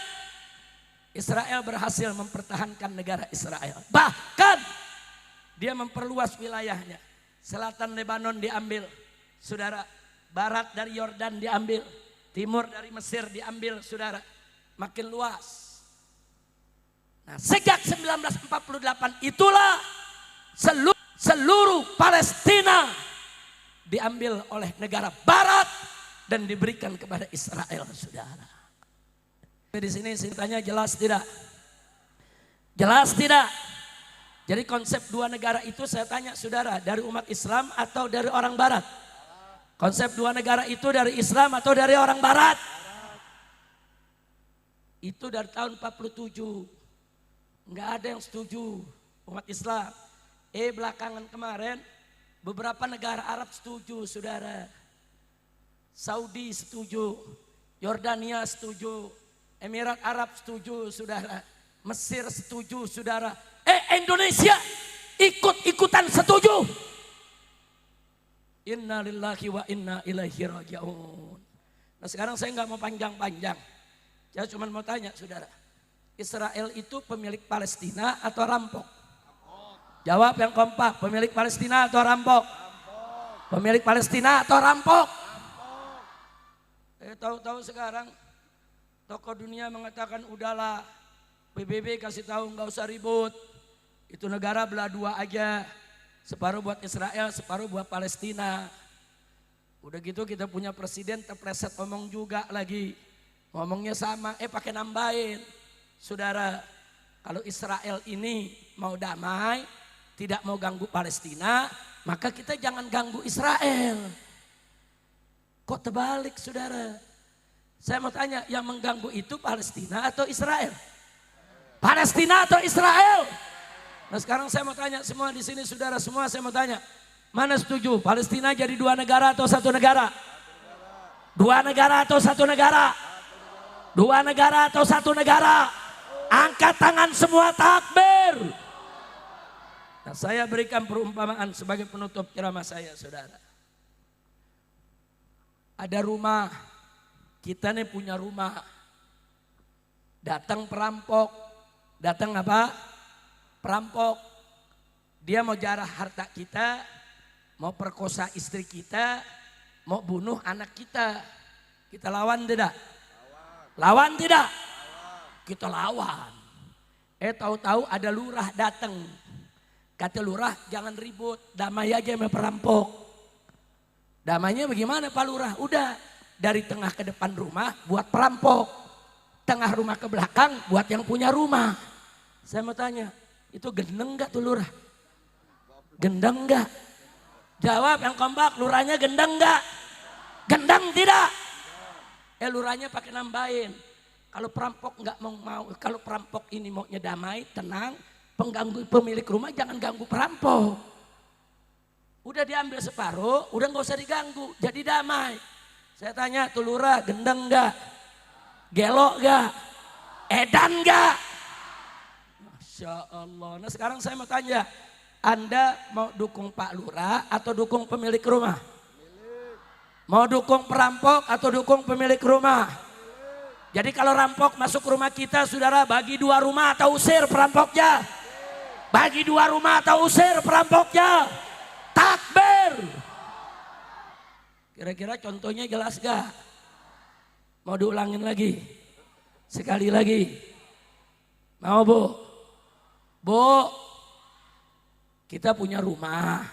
Israel berhasil mempertahankan negara Israel. Bahkan dia memperluas wilayahnya. Selatan Lebanon diambil, saudara. Barat dari Yordan diambil, timur dari Mesir diambil, saudara. Makin luas. Nah, sejak 1948 itulah seluruh Palestina diambil oleh negara barat dan diberikan kepada Israel, saudara. Di sini ceritanya jelas tidak? Jelas tidak? Jadi konsep dua negara itu saya tanya saudara, dari umat Islam atau dari orang barat? Konsep dua negara itu dari Islam atau dari orang barat? Itu dari tahun 47. Enggak ada yang setuju umat Islam. Belakangan kemarin beberapa negara Arab setuju, saudara. Saudi setuju, Yordania setuju, Emirat Arab setuju, saudara. Mesir setuju, saudara. Indonesia ikut-ikutan setuju. Inna lillahi wa inna ilaihi raji'un. Nah sekarang saya nggak mau panjang-panjang. Saya cuma mau tanya saudara. Israel itu pemilik Palestina atau rampok? Jawab yang kompak. Pemilik Palestina atau rampok? Pemilik Palestina atau rampok? Tahu-tahu sekarang tokoh dunia mengatakan udahlah PBB kasih tahu nggak usah ribut. Itu negara belah dua aja. Separuh buat Israel, separuh buat Palestina. Udah gitu kita punya presiden terpleset ngomong juga lagi. Ngomongnya sama, pakai nambahin. Saudara, kalau Israel ini mau damai, tidak mau ganggu Palestina, maka kita jangan ganggu Israel. Kok terbalik saudara? Saya mau tanya, yang mengganggu itu Palestina atau Israel? Palestina atau Israel? Nah sekarang saya mau tanya semua di sini saudara, semua saya mau tanya. Mana setuju Palestina jadi dua negara atau satu negara? Dua negara atau satu negara? Dua negara atau satu negara? Angkat tangan semua, takbir. Nah, saya berikan perumpamaan sebagai penutup ceramah saya, saudara. Ada rumah, kita nih punya rumah. Datang perampok, datang apa? Perampok. Dia mau jarah harta kita, mau perkosa istri kita, mau bunuh anak kita. Kita lawan tidak? Lawan tidak? Kita lawan. Tahu-tahu ada lurah datang. Kata lurah jangan ribut, damai aja sama perampok. Damainya bagaimana Pak Lurah? Udah dari tengah ke depan rumah buat perampok. Tengah rumah ke belakang buat yang punya rumah. Saya mau tanya, itu gendeng gak tuh lurah? Gendeng gak? Jawab yang kompak, lurahnya gendeng gak? Gendeng tidak? Lurahnya pakai nambahin. Kalau perampok nggak mau, kalau perampok ini maunya damai, tenang, pengganggu pemilik rumah jangan ganggu perampok. Udah diambil separuh, udah nggak usah diganggu, jadi damai. Saya tanya tuh lurah, gendeng nggak, gelok nggak, edan nggak? Masya Allah. Nah sekarang saya mau tanya, Anda mau dukung Pak Lurah atau dukung pemilik rumah? Mau dukung perampok atau dukung pemilik rumah? Jadi kalau rampok masuk rumah kita, saudara, bagi 2 rumah atau usir perampoknya? Bagi 2 rumah atau usir perampoknya? Takbir! Kira-kira contohnya jelas gak? Mau diulangin lagi? Sekali lagi? Mau Bu? Bu, kita punya rumah,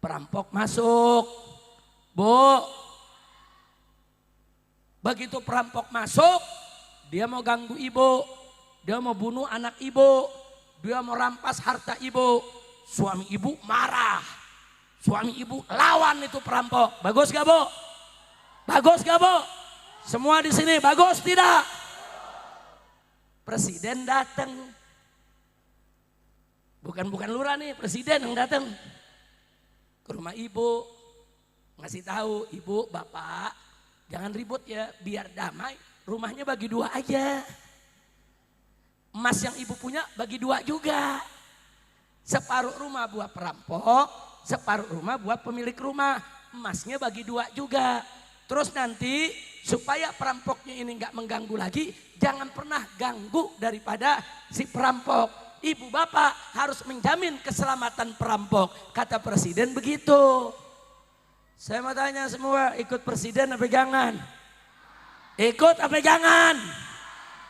perampok masuk. Bu, begitu perampok masuk, dia mau ganggu ibu, dia mau bunuh anak ibu, dia mau rampas harta ibu. Suami ibu marah, suami ibu lawan itu perampok. Bagus gak Bu? Bagus gak Bu? Semua di sini bagus tidak? Presiden datang, bukan lurah nih, presiden yang datang ke rumah ibu. Ngasih tahu, ibu, bapak, jangan ribut ya, biar damai. Rumahnya bagi 2 aja. Emas yang ibu punya bagi 2 juga. Separuh rumah buat perampok, separuh rumah buat pemilik rumah. Emasnya bagi 2 juga. Terus nanti supaya perampoknya ini nggak mengganggu lagi, jangan pernah ganggu daripada si perampok. Ibu bapak harus menjamin keselamatan perampok. Kata presiden begitu. Saya mau tanya semua, ikut presiden apa jangan? Ikut apa jangan?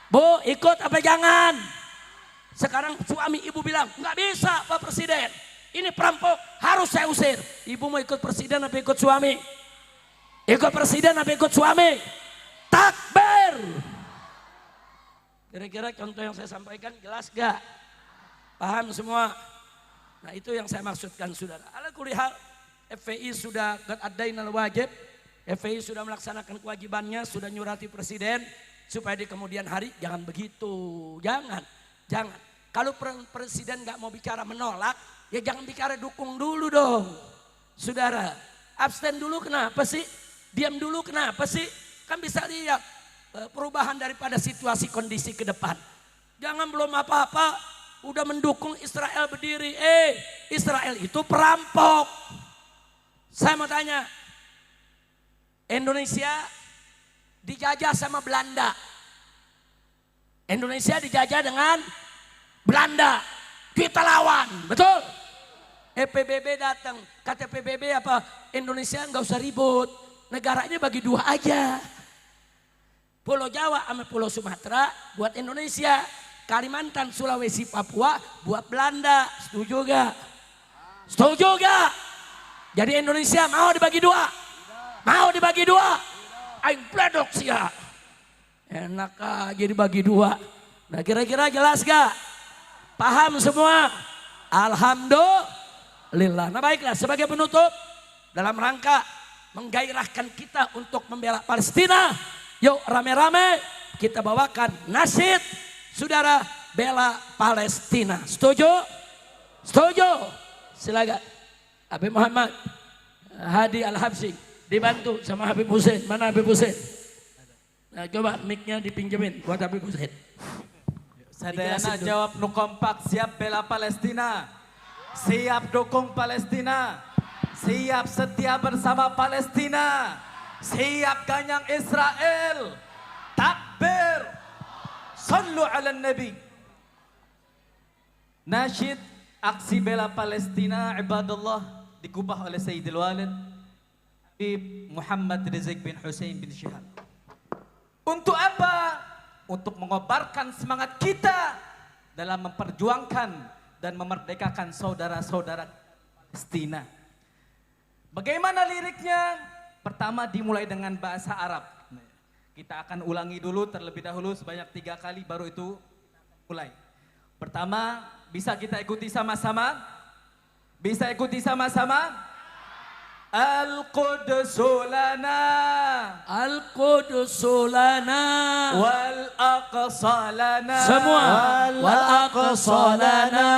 Bu, ikut apa jangan? Sekarang suami ibu bilang, nggak bisa Pak Presiden. Ini perampok, harus saya usir. Ibu mau ikut presiden apa ikut suami? Ikut presiden apa ikut suami? Takbir! Kira-kira contoh yang saya sampaikan jelas gak? Paham semua? Nah itu yang saya maksudkan saudara. Ala kulihal. FPI sudah qad addainal wajib, FPI sudah melaksanakan kewajibannya, sudah nyurati presiden supaya di kemudian hari jangan begitu, jangan. Kalau presiden nggak mau bicara menolak, ya jangan bicara dukung dulu dong, saudara. Abstain dulu kenapa sih? Diam dulu kenapa sih? Kan bisa lihat perubahan daripada situasi kondisi ke depan. Jangan belum apa-apa udah mendukung Israel berdiri. Israel itu perampok. Saya mau tanya, Indonesia dijajah sama Belanda. Indonesia dijajah dengan Belanda. Kita lawan, betul? PBB datang, kata PBB apa? Indonesia nggak usah ribut, negaranya bagi 2 aja. Pulau Jawa sama Pulau Sumatera buat Indonesia. Kalimantan, Sulawesi, Papua buat Belanda. Setuju gak? Setuju gak? Jadi Indonesia mau dibagi 2? Mau dibagi 2? Aing pledok sia. Enak aja dibagi 2. Nah kira-kira jelas gak? Paham semua? Alhamdulillah. Nah baiklah, sebagai penutup dalam rangka menggairahkan kita untuk membela Palestina, yuk rame-rame kita bawakan nasyid saudara bela Palestina. Setuju? Setuju? Silakan. Habib Muhammad Hadi Al-Habsyi dibantu sama Habib Hussein. Mana Habib Hussein? Nah, coba mic-nya dipinjemin buat Habib Hussein. Sadayana jawab nu kompak, siap bela Palestina, siap dukung Palestina, siap setia bersama Palestina, siap ganyang Israel. Takbir, sallu ala nabi. Nasyid aksi bela Palestina ibadallah dikubah oleh Sayyidil Walid Habib Muhammad Rizik bin Hussein bin Shihab. Untuk apa? Untuk mengobarkan semangat kita dalam memperjuangkan dan memerdekakan saudara-saudara Palestina. Bagaimana liriknya? Pertama dimulai dengan bahasa Arab. Kita akan ulangi dulu terlebih dahulu sebanyak 3 kali baru itu kita mulai. Pertama, bisa kita ikuti sama-sama? Bisa ikuti sama-sama? Al-Quds lana Al-Qudus lana wal-Aqsa lana semua wal-Aqsa lana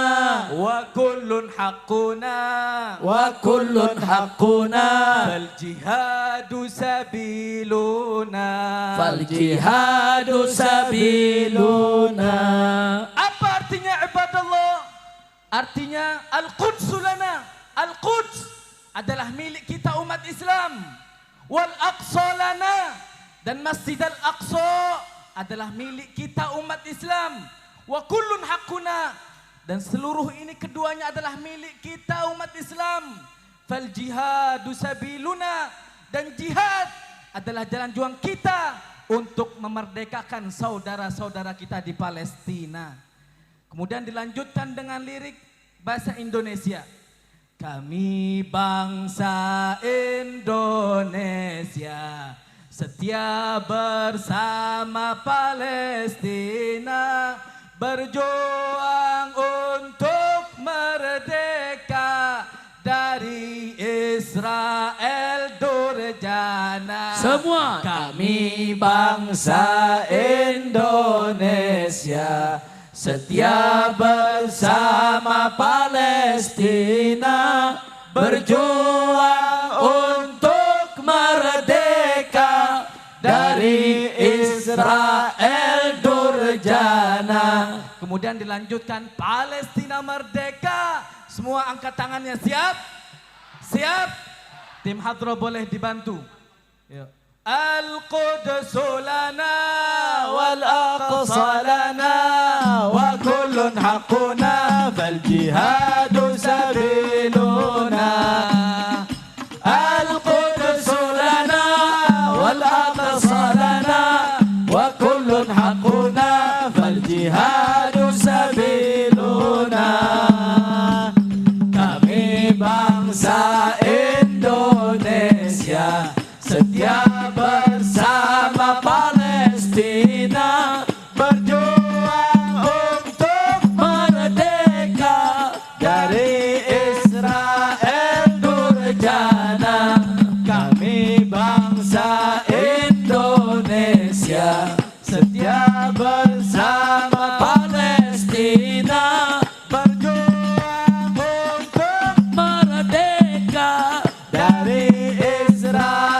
wa kullun haqquna wa kullun haqquna fal jihadu sabiluna fal jihadu sabiluna. Apa artinya ibadallah? Artinya Al-Quds lana. Al-Quds adalah milik kita umat Islam. Wal Aqsa lana, dan Masjid Al-Aqsa adalah milik kita umat Islam. Wa kullun haqquna, dan seluruh ini keduanya adalah milik kita umat Islam. Fal jihadu sabiluna, dan jihad adalah jalan juang kita untuk memerdekakan saudara-saudara kita di Palestina. Kemudian dilanjutkan dengan lirik bahasa Indonesia. Kami bangsa Indonesia setia bersama Palestina, berjuang untuk merdeka dari Israel durjana. Semua Kami bangsa Indonesia setia bersama Palestina, berjuang untuk merdeka dari Israel durjana. Kemudian dilanjutkan Palestina merdeka. Semua angkat tangannya, siap? Siap? Tim hadroh boleh dibantu. Yuk. Al-Quds lana wal-Aqsa lana wa kullun haqquna fal jihadu sabiluna. Al-Quds lana wal-Aqsa lana wa kullun haqquna fal jihadu sabiluna. Kami bangsa Indonesia setia bersama Palestina, berjuang untuk merdeka dari Israel durjana. Kami bangsa Indonesia setia bersama Palestina, berjuang untuk merdeka dari Israel.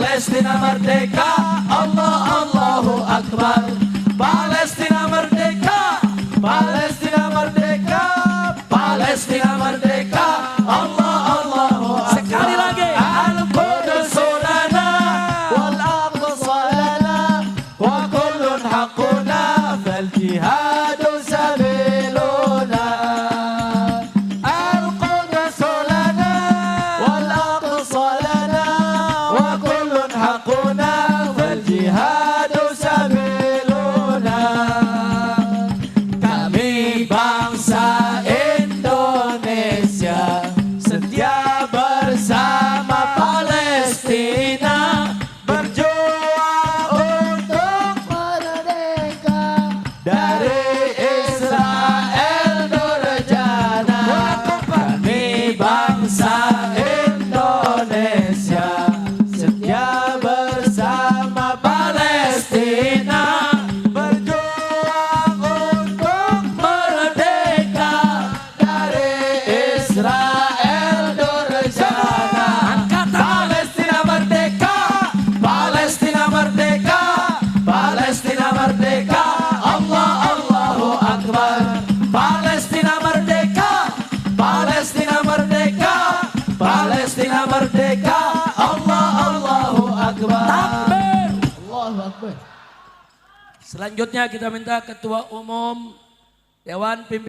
Palestina merdeka, Allah Allahu Akbar. Palestina merdeka, Palestina merdeka, Palestina merdeka, Allah Allahu Palestina merdeka. Allah Allahu Akbar. Takbir. Allahu Akbar. Selanjutnya kita minta Ketua Umum Dewan Pimpinan